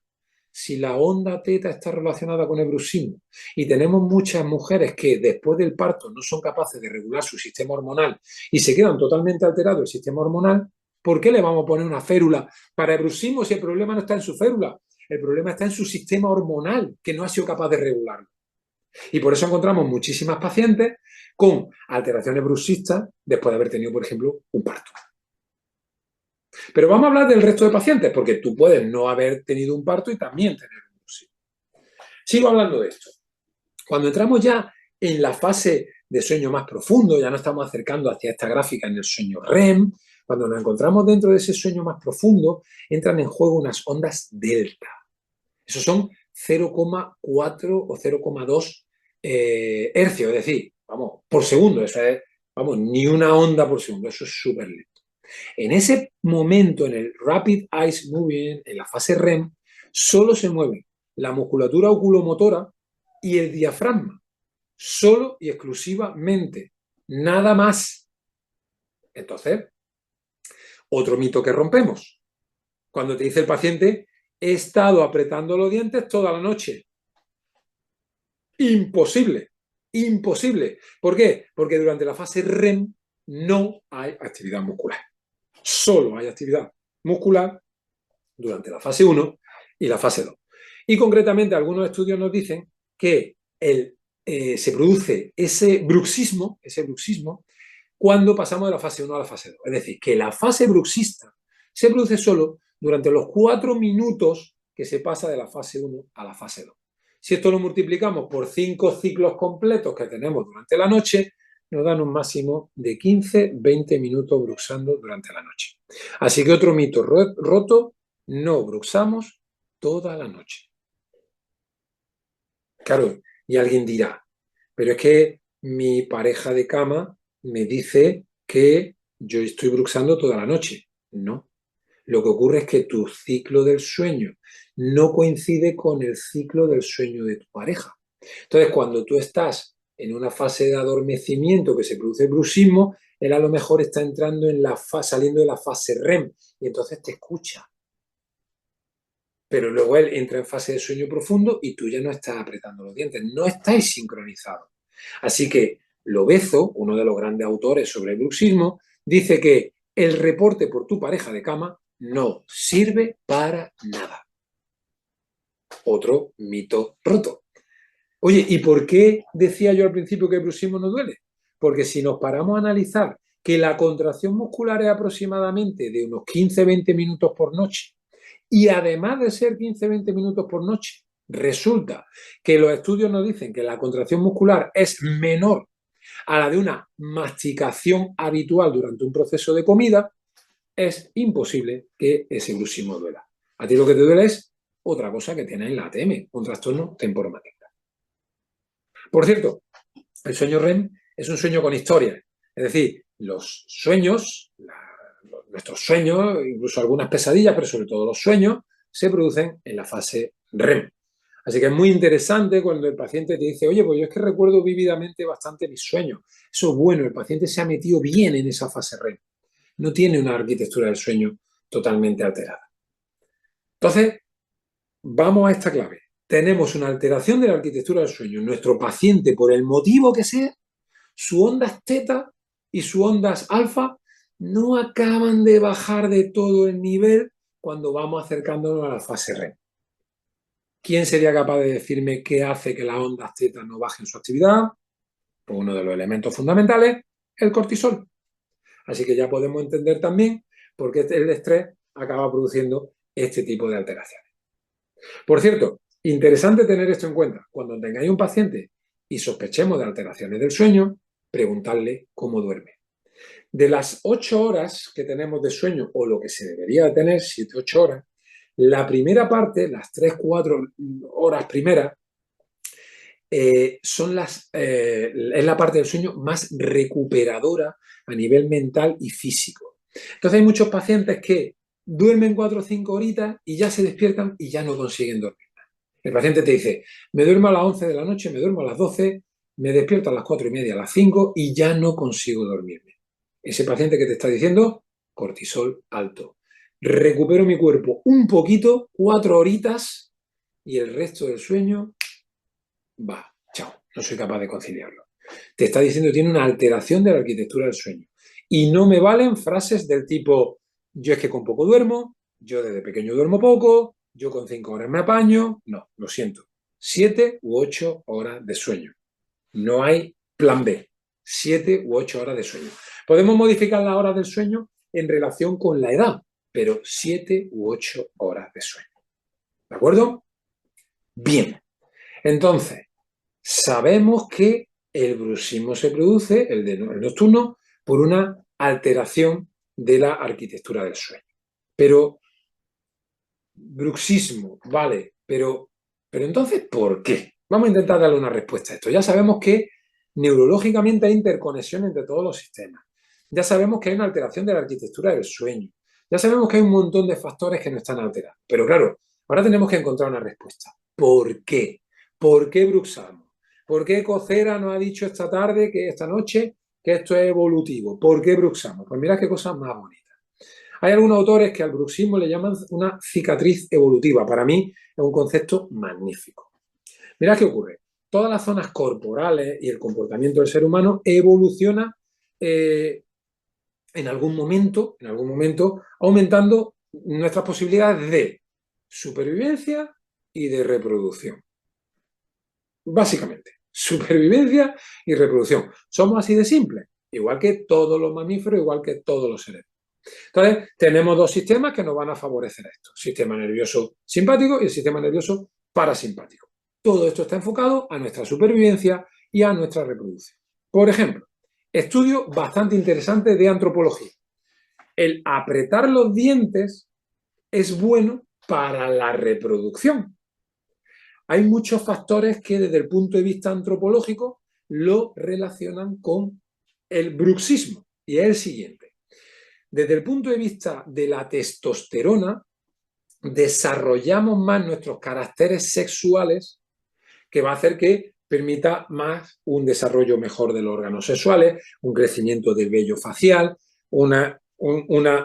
Si la onda teta está relacionada con el bruxismo y tenemos muchas mujeres que después del parto no son capaces de regular su sistema hormonal y se quedan totalmente alterado el sistema hormonal, ¿por qué le vamos a poner una férula para el bruxismo si el problema no está en su férula? El problema está en su sistema hormonal, que no ha sido capaz de regularlo. Y por eso encontramos muchísimas pacientes con alteraciones bruxistas después de haber tenido, por ejemplo, un parto. Pero vamos a hablar del resto de pacientes, porque tú puedes no haber tenido un parto y también tener un bruxismo. Sigo hablando de esto. Cuando entramos ya en la fase de sueño más profundo, ya nos estamos acercando hacia esta gráfica en el sueño REM, cuando nos encontramos dentro de ese sueño más profundo, entran en juego unas ondas delta. Esos son 0,4 o 0,2 hercios, es decir, vamos, por segundo, eso es, vamos, ni una onda por segundo, eso es súper lento. En ese momento, en el Rapid Eye Movement, en la fase REM, solo se mueve la musculatura oculomotora y el diafragma, solo y exclusivamente, nada más. Entonces, otro mito que rompemos. Cuando te dice el paciente, he estado apretando los dientes toda la noche. Imposible, imposible. ¿Por qué? Porque durante la fase REM no hay actividad muscular. Solo hay actividad muscular durante la fase 1 y la fase 2. Y concretamente algunos estudios nos dicen que se produce ese bruxismo cuando pasamos de la fase 1 a la fase 2. Es decir, que la fase bruxista se produce solo durante los 4 minutos que se pasa de la fase 1 a la fase 2. Si esto lo multiplicamos por 5 ciclos completos que tenemos durante la noche, nos dan un máximo de 15-20 minutos bruxando durante la noche. Así que otro mito roto, no bruxamos toda la noche. Claro, y alguien dirá, pero es que mi pareja de cama me dice que yo estoy bruxando toda la noche. No. Lo que ocurre es que tu ciclo del sueño no coincide con el ciclo del sueño de tu pareja. Entonces, cuando tú estás en una fase de adormecimiento que se produce el bruxismo, él a lo mejor está entrando saliendo de la fase REM y entonces te escucha. Pero luego él entra en fase de sueño profundo y tú ya no estás apretando los dientes, no estáis sincronizados. Así que Lobezo, uno de los grandes autores sobre el bruxismo, dice que el reporte por tu pareja de cama no sirve para nada. Otro mito roto. Oye, ¿y por qué decía yo al principio que el bruxismo no duele? Porque si nos paramos a analizar que la contracción muscular es aproximadamente de unos 15-20 minutos por noche, y además de ser 15-20 minutos por noche, resulta que los estudios nos dicen que la contracción muscular es menor a la de una masticación habitual durante un proceso de comida, es imposible que ese bruxismo duela. A ti lo que te duele es otra cosa que tienes en la ATM, un trastorno temporomandibular. Por cierto, el sueño REM es un sueño con historia. Es decir, los sueños, nuestros sueños, incluso algunas pesadillas, pero sobre todo los sueños, se producen en la fase REM. Así que es muy interesante cuando el paciente te dice, oye, pues yo es que recuerdo vívidamente bastante mis sueños. Eso es bueno, el paciente se ha metido bien en esa fase REM. No tiene una arquitectura del sueño totalmente alterada. Entonces, vamos a esta clave. Tenemos una alteración de la arquitectura del sueño. Nuestro paciente, por el motivo que sea, sus ondas teta y sus ondas alfa no acaban de bajar de todo el nivel cuando vamos acercándonos a la fase REM. ¿Quién sería capaz de decirme qué hace que las ondas teta no bajen su actividad? Pues uno de los elementos fundamentales, el cortisol. Así que ya podemos entender también por qué el estrés acaba produciendo este tipo de alteraciones. Por cierto, interesante tener esto en cuenta. Cuando tengáis un paciente y sospechemos de alteraciones del sueño, preguntarle cómo duerme. De las 8 horas que tenemos de sueño, o lo que se debería de tener, 7, 8 horas, la primera parte, las 3, 4 horas primeras, es la parte del sueño más recuperadora a nivel mental y físico. Entonces hay muchos pacientes que duermen 4 o 5 horitas y ya se despiertan y ya no consiguen dormir. El paciente te dice, me duermo a las 11 de la noche, me duermo a las 12, me despierto a las 4 y media, a las 5 y ya no consigo dormirme. Ese paciente que te está diciendo, cortisol alto. Recupero mi cuerpo un poquito, 4 horitas y el resto del sueño va, chao, no soy capaz de conciliarlo. Te está diciendo que tiene una alteración de la arquitectura del sueño. Y no me valen frases del tipo, yo es que con poco duermo, yo desde pequeño duermo poco, yo con 5 horas me apaño. No, lo siento. 7 u 8 horas de sueño. No hay plan B. 7 u 8 horas de sueño. Podemos modificar las horas del sueño en relación con la edad, pero 7 u 8 horas de sueño. ¿De acuerdo? Bien. Entonces, sabemos que el bruxismo se produce, el nocturno, por una alteración de la arquitectura del sueño. Pero, bruxismo, vale, pero entonces, ¿por qué? Vamos a intentar darle una respuesta a esto. Ya sabemos que neurológicamente hay interconexión entre todos los sistemas. Ya sabemos que hay una alteración de la arquitectura del sueño. Ya sabemos que hay un montón de factores que no están alterados. Pero claro, ahora tenemos que encontrar una respuesta. ¿Por qué? ¿Por qué bruxamos? ¿Por qué Cocera nos ha dicho esta tarde, esta noche, que esto es evolutivo? ¿Por qué bruxamos? Pues mira qué cosa más bonita. Hay algunos autores que al bruxismo le llaman una cicatriz evolutiva. Para mí es un concepto magnífico. Mirad qué ocurre. Todas las zonas corporales y el comportamiento del ser humano evoluciona en algún momento, aumentando nuestras posibilidades de supervivencia y de reproducción. Básicamente, supervivencia y reproducción. Somos así de simples, igual que todos los mamíferos, igual que todos los seres. Entonces, tenemos dos sistemas que nos van a favorecer esto. Sistema nervioso simpático y el sistema nervioso parasimpático. Todo esto está enfocado a nuestra supervivencia y a nuestra reproducción. Por ejemplo, estudio bastante interesante de antropología. El apretar los dientes es bueno para la reproducción. Hay muchos factores que desde el punto de vista antropológico lo relacionan con el bruxismo. Y es el siguiente. Desde el punto de vista de la testosterona, desarrollamos más nuestros caracteres sexuales, que va a hacer que permita más un desarrollo mejor de los órganos sexuales, un crecimiento del vello facial, un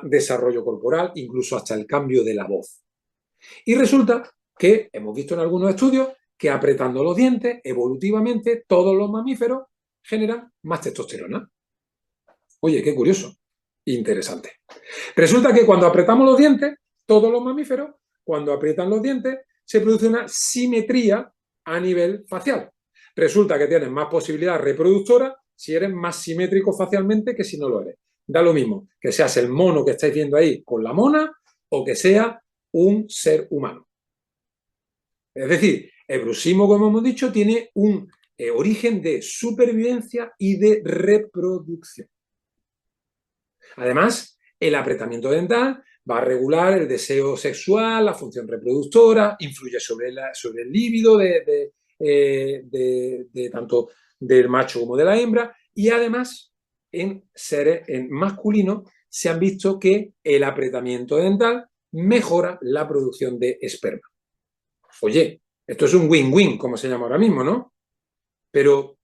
desarrollo corporal, incluso hasta el cambio de la voz. Y resulta que hemos visto en algunos estudios que apretando los dientes, evolutivamente, todos los mamíferos generan más testosterona. Oye, qué curioso. Interesante. Resulta que cuando apretamos los dientes, todos los mamíferos, cuando aprietan los dientes, se produce una simetría a nivel facial. Resulta que tienes más posibilidad reproductora si eres más simétrico facialmente que si no lo eres. Da lo mismo que seas el mono que estáis viendo ahí con la mona o que sea un ser humano. Es decir, el bruxismo, como hemos dicho, tiene un origen de supervivencia y de reproducción. Además, el apretamiento dental va a regular el deseo sexual, la función reproductora, influye sobre el líbido de tanto del macho como de la hembra, y además en seres masculinos se han visto que el apretamiento dental mejora la producción de esperma. Oye, esto es un win-win, como se llama ahora mismo, ¿no? Pero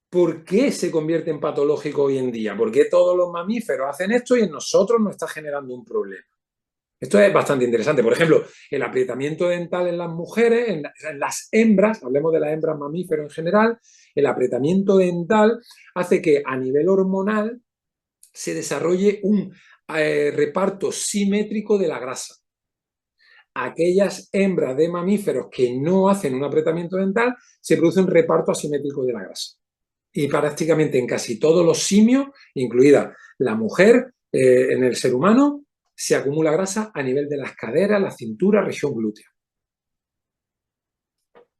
¿por qué se convierte en patológico hoy en día? ¿Por qué todos los mamíferos hacen esto y en nosotros nos está generando un problema? Esto es bastante interesante. Por ejemplo, el apretamiento dental en las mujeres, en las hembras, hablemos de las hembras mamíferos en general, el apretamiento dental hace que a nivel hormonal se desarrolle un reparto simétrico de la grasa. Aquellas hembras de mamíferos que no hacen un apretamiento dental, se produce un reparto asimétrico de la grasa. Y prácticamente en casi todos los simios, incluida la mujer, en el ser humano, se acumula grasa a nivel de las caderas, la cintura, región glútea.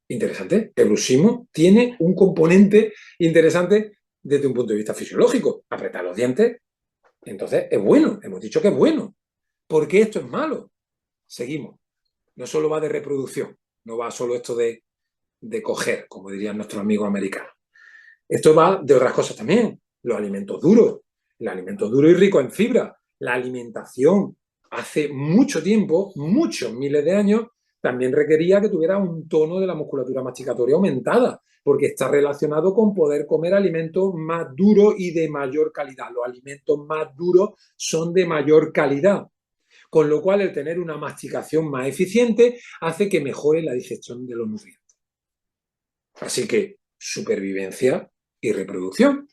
Interesante. El bruxismo tiene un componente interesante desde un punto de vista fisiológico. Apretar los dientes, entonces es bueno. Hemos dicho que es bueno. ¿Por qué esto es malo? Seguimos. No solo va de reproducción, no va solo esto de coger, como dirían nuestros amigos americanos. Esto va de otras cosas también. Los alimentos duros y ricos en fibra. La alimentación hace mucho tiempo, muchos miles de años, también requería que tuviera un tono de la musculatura masticatoria aumentada, porque está relacionado con poder comer alimentos más duros y de mayor calidad. Los alimentos más duros son de mayor calidad, con lo cual el tener una masticación más eficiente hace que mejore la digestión de los nutrientes. Así que supervivencia y reproducción.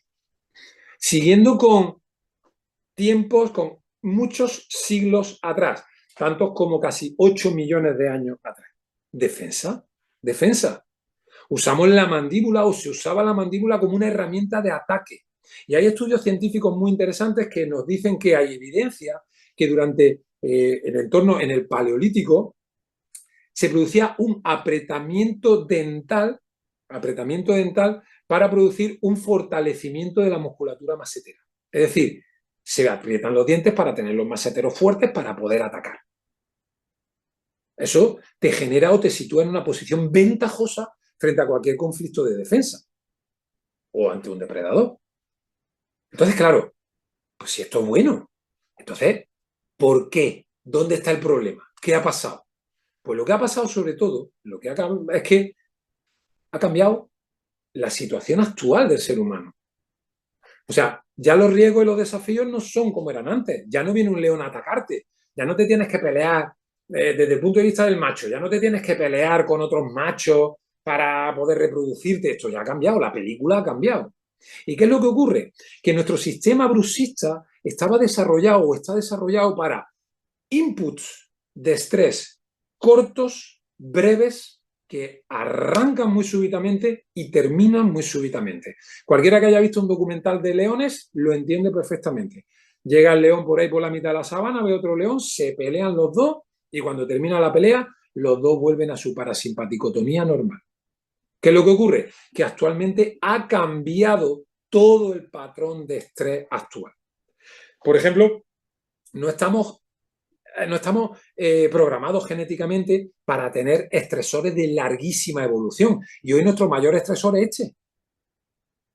Siguiendo con tiempos, con muchos siglos atrás, tantos como casi 8 millones de años atrás. Defensa, defensa. Usamos la mandíbula o se usaba la mandíbula como una herramienta de ataque. Y hay estudios científicos muy interesantes que nos dicen que hay evidencia que durante el entorno, en el Paleolítico, se producía un apretamiento dental para producir un fortalecimiento de la musculatura masetera. Es decir, se aprietan los dientes para tener los maseteros fuertes para poder atacar. Eso te genera o te sitúa en una posición ventajosa frente a cualquier conflicto de defensa o ante un depredador. Entonces, claro, pues si esto es bueno, entonces, ¿por qué? ¿Dónde está el problema? ¿Qué ha pasado? Pues lo que ha pasado sobre todo, es que ha cambiado la situación actual del ser humano. O sea, ya los riesgos y los desafíos no son como eran antes. Ya no viene un león a atacarte. Ya no te tienes que pelear desde el punto de vista del macho. Ya no te tienes que pelear con otros machos para poder reproducirte. Esto ya ha cambiado. La película ha cambiado. ¿Y qué es lo que ocurre? Que nuestro sistema bruxista estaba desarrollado o está desarrollado para inputs de estrés cortos, breves, que arrancan muy súbitamente y terminan muy súbitamente. Cualquiera que haya visto un documental de leones lo entiende perfectamente. Llega el león por ahí por la mitad de la sabana, ve otro león, se pelean los dos y cuando termina la pelea, los dos vuelven a su parasimpaticotonía normal. ¿Qué es lo que ocurre? Que actualmente ha cambiado todo el patrón de estrés actual. Por ejemplo, no estamos programados genéticamente para tener estresores de larguísima evolución. Y hoy nuestro mayor estresor es este.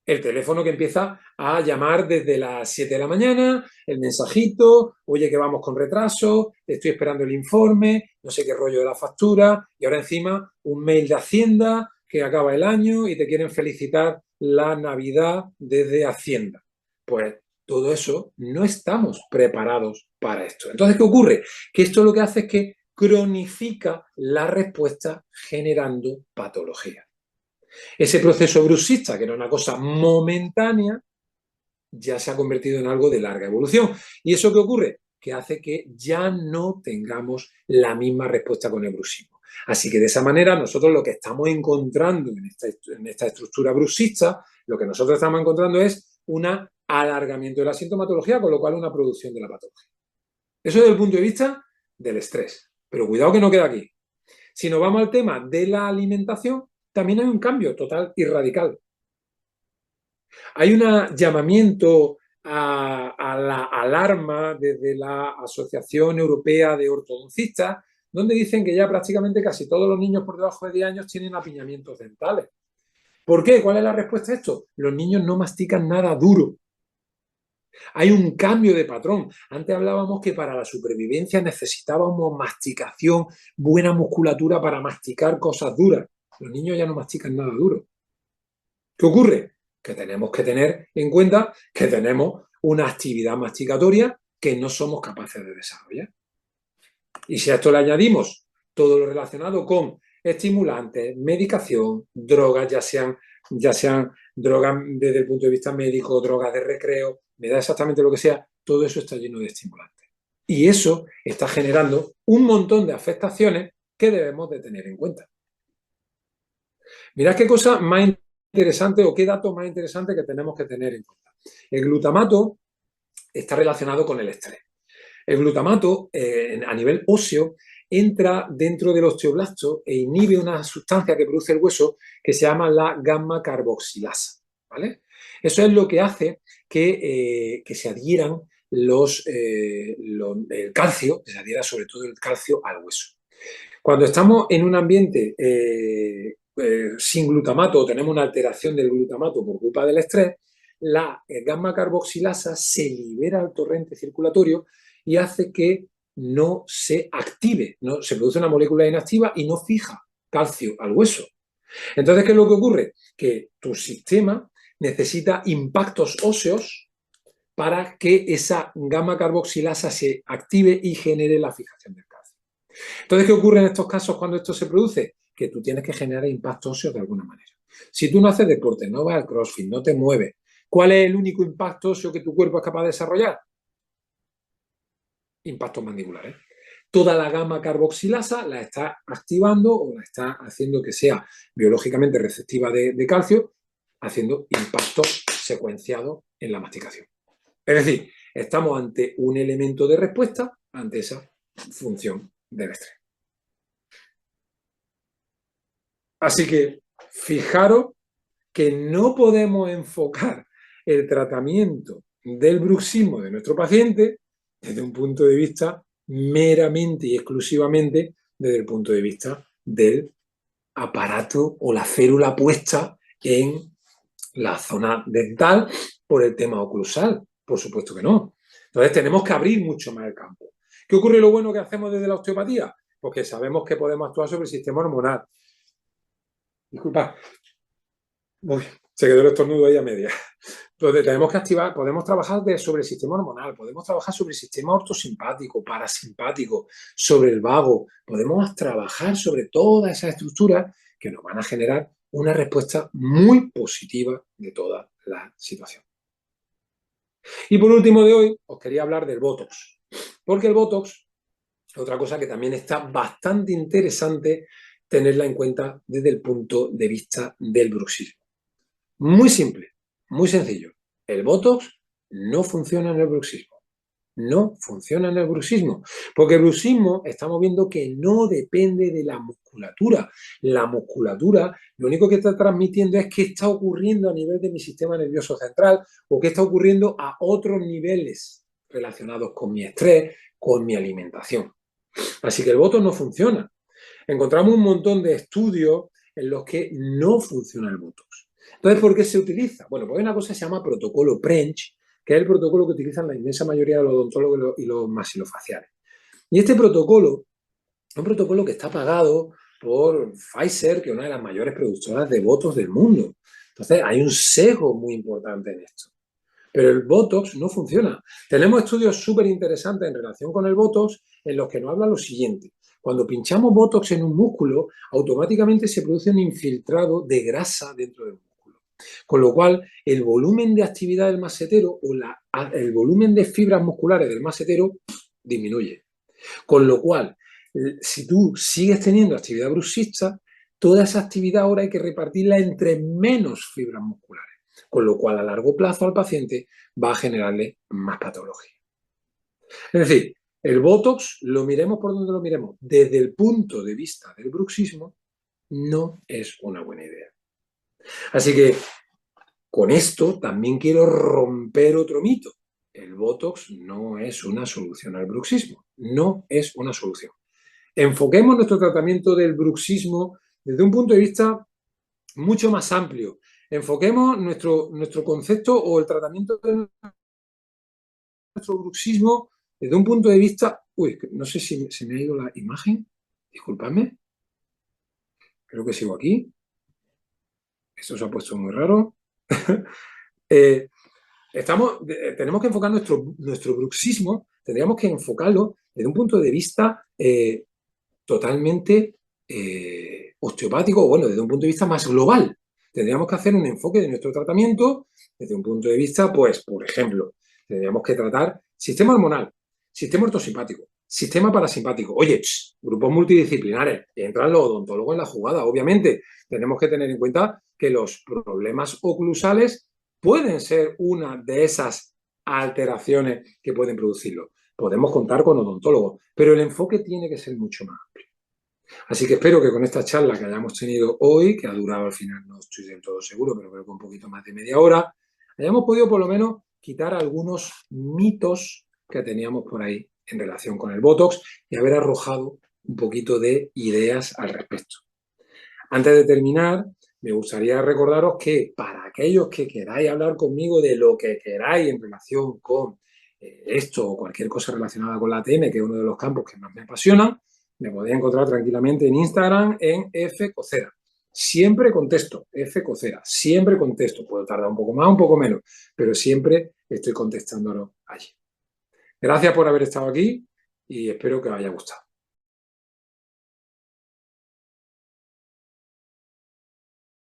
El teléfono que empieza a llamar desde las 7 de la mañana, el mensajito, oye que vamos con retraso, estoy esperando el informe, no sé qué rollo de la factura, y ahora encima un mail de Hacienda que acaba el año y te quieren felicitar la Navidad desde Hacienda. Pues todo eso no estamos preparados para esto. Entonces, ¿qué ocurre? Que esto lo que hace es que cronifica la respuesta generando patología. Ese proceso bruxista, que era una cosa momentánea, ya se ha convertido en algo de larga evolución. ¿Y eso qué ocurre? Que hace que ya no tengamos la misma respuesta con el bruxismo. Así que de esa manera nosotros lo que estamos encontrando en esta estructura bruxista, lo que nosotros estamos encontrando es un alargamiento de la sintomatología, con lo cual una producción de la patología. Eso desde el punto de vista del estrés. Pero cuidado que no queda aquí. Si nos vamos al tema de la alimentación, también hay un cambio total y radical. Hay un llamamiento a la alarma desde la Asociación Europea de Ortodoncistas donde dicen que ya prácticamente casi todos los niños por debajo de 10 años tienen apiñamientos dentales. ¿Por qué? ¿Cuál es la respuesta a esto? Los niños no mastican nada duro. Hay un cambio de patrón. Antes hablábamos que para la supervivencia necesitábamos masticación, buena musculatura para masticar cosas duras. Los niños ya no mastican nada duro. ¿Qué ocurre? Que tenemos que tener en cuenta que tenemos una actividad masticatoria que no somos capaces de desarrollar. Y si a esto le añadimos todo lo relacionado con estimulantes, medicación, drogas, ya sean drogas desde el punto de vista médico, drogas de recreo, me da exactamente lo que sea, todo eso está lleno de estimulantes. Y eso está generando un montón de afectaciones que debemos de tener en cuenta. Mirad qué cosa más interesante o qué dato más interesante que tenemos que tener en cuenta. El glutamato está relacionado con el estrés. El glutamato, a nivel óseo, entra dentro del osteoblasto e inhibe una sustancia que produce el hueso que se llama la gamma-carboxilasa, ¿vale? Eso es lo que hace que se adhieran el calcio, que se adhiera sobre todo el calcio al hueso. Cuando estamos en un ambiente sin glutamato o tenemos una alteración del glutamato por culpa del estrés, la gamma-carboxilasa se libera al torrente circulatorio y hace que no se active, ¿no? Se produce una molécula inactiva y no fija calcio al hueso. Entonces, ¿qué es lo que ocurre? Que tu sistema necesita impactos óseos para que esa gamma-carboxilasa se active y genere la fijación del calcio. Entonces, ¿qué ocurre en estos casos cuando esto se produce? Que tú tienes que generar impacto óseo de alguna manera. Si tú no haces deporte, no vas al CrossFit, no te mueves, ¿cuál es el único impacto óseo que tu cuerpo es capaz de desarrollar? Impactos mandibulares. Toda la gamma carboxilasa la está activando o la está haciendo que sea biológicamente receptiva de calcio, haciendo impactos secuenciados en la masticación. Es decir, estamos ante un elemento de respuesta ante esa función del estrés. Así que fijaros que no podemos enfocar el tratamiento del bruxismo de nuestro paciente desde un punto de vista meramente y exclusivamente desde el punto de vista del aparato o la férula puesta en la zona dental por el tema oclusal. Por supuesto que no. Entonces tenemos que abrir mucho más el campo. ¿Qué ocurre lo bueno que hacemos desde la osteopatía? Porque sabemos que podemos actuar sobre el sistema hormonal. Disculpa. Uy, se quedó el estornudo ahí a media. Entonces tenemos que activar, podemos trabajar sobre el sistema hormonal, podemos trabajar sobre el sistema ortosimpático, parasimpático, sobre el vago, podemos trabajar sobre todas esas estructuras que nos van a generar una respuesta muy positiva de toda la situación. Y por último de hoy os quería hablar del Botox, porque el Botox es otra cosa que también está bastante interesante tenerla en cuenta desde el punto de vista del bruxismo. Muy simple, muy sencillo. El Botox no funciona en el bruxismo. No funciona en el bruxismo. Porque el bruxismo estamos viendo que no depende de la musculatura. La musculatura lo único que está transmitiendo es qué está ocurriendo a nivel de mi sistema nervioso central o qué está ocurriendo a otros niveles relacionados con mi estrés, con mi alimentación. Así que el Botox no funciona. Encontramos un montón de estudios en los que no funciona el Botox. Entonces, ¿por qué se utiliza? Bueno, pues hay una cosa que se llama protocolo French, que es el protocolo que utilizan la inmensa mayoría de los odontólogos y los maxilofaciales. Y este protocolo es un protocolo que está pagado por Pfizer, que es una de las mayores productoras de Botox del mundo. Entonces, hay un sesgo muy importante en esto. Pero el Botox no funciona. Tenemos estudios súper interesantes en relación con el Botox en los que nos habla lo siguiente. Cuando pinchamos Botox en un músculo, automáticamente se produce un infiltrado de grasa dentro del músculo. Con lo cual, el volumen de actividad del masetero o el volumen de fibras musculares del masetero disminuye. Con lo cual, si tú sigues teniendo actividad bruxista, toda esa actividad ahora hay que repartirla entre menos fibras musculares. Con lo cual, a largo plazo al paciente va a generarle más patología. Es decir, el Botox, lo miremos por donde lo miremos, desde el punto de vista del bruxismo, no es una buena idea. Así que, con esto también quiero romper otro mito. El Botox no es una solución al bruxismo, no es una solución. enfoquemos nuestro tratamiento del bruxismo desde un punto de vista mucho más amplio. Enfoquemos nuestro concepto o el tratamiento de nuestro bruxismo desde un punto de vista... Uy, no sé si se me ha ido la imagen. Disculpadme. Creo que sigo aquí. Esto se ha puesto muy raro. Tenemos que enfocar nuestro bruxismo, tendríamos que enfocarlo desde un punto de vista totalmente osteopático, o bueno, desde un punto de vista más global. Tendríamos que hacer un enfoque de nuestro tratamiento desde un punto de vista, pues, por ejemplo, tendríamos que tratar sistema hormonal, sistema ortosimpático, sistema parasimpático. Oye, grupos multidisciplinares, entran los odontólogos en la jugada, obviamente. Tenemos que tener en cuenta que los problemas oclusales pueden ser una de esas alteraciones que pueden producirlo. Podemos contar con odontólogos, pero el enfoque tiene que ser mucho más amplio. Así que espero que con esta charla que hayamos tenido hoy, que ha durado al final, no estoy del todo seguro, pero creo que un poquito más de media hora, hayamos podido por lo menos quitar algunos mitos que teníamos por ahí en relación con el Botox y haber arrojado un poquito de ideas al respecto. Antes de terminar, me gustaría recordaros que para aquellos que queráis hablar conmigo de lo que queráis en relación con esto o cualquier cosa relacionada con la ATM, que es uno de los campos que más me apasionan, me podéis encontrar tranquilamente en Instagram en fcocera. Siempre contesto, fcocera, siempre contesto. Puedo tardar un poco más, un poco menos, pero siempre estoy contestándolo allí. Gracias por haber estado aquí y espero que os haya gustado.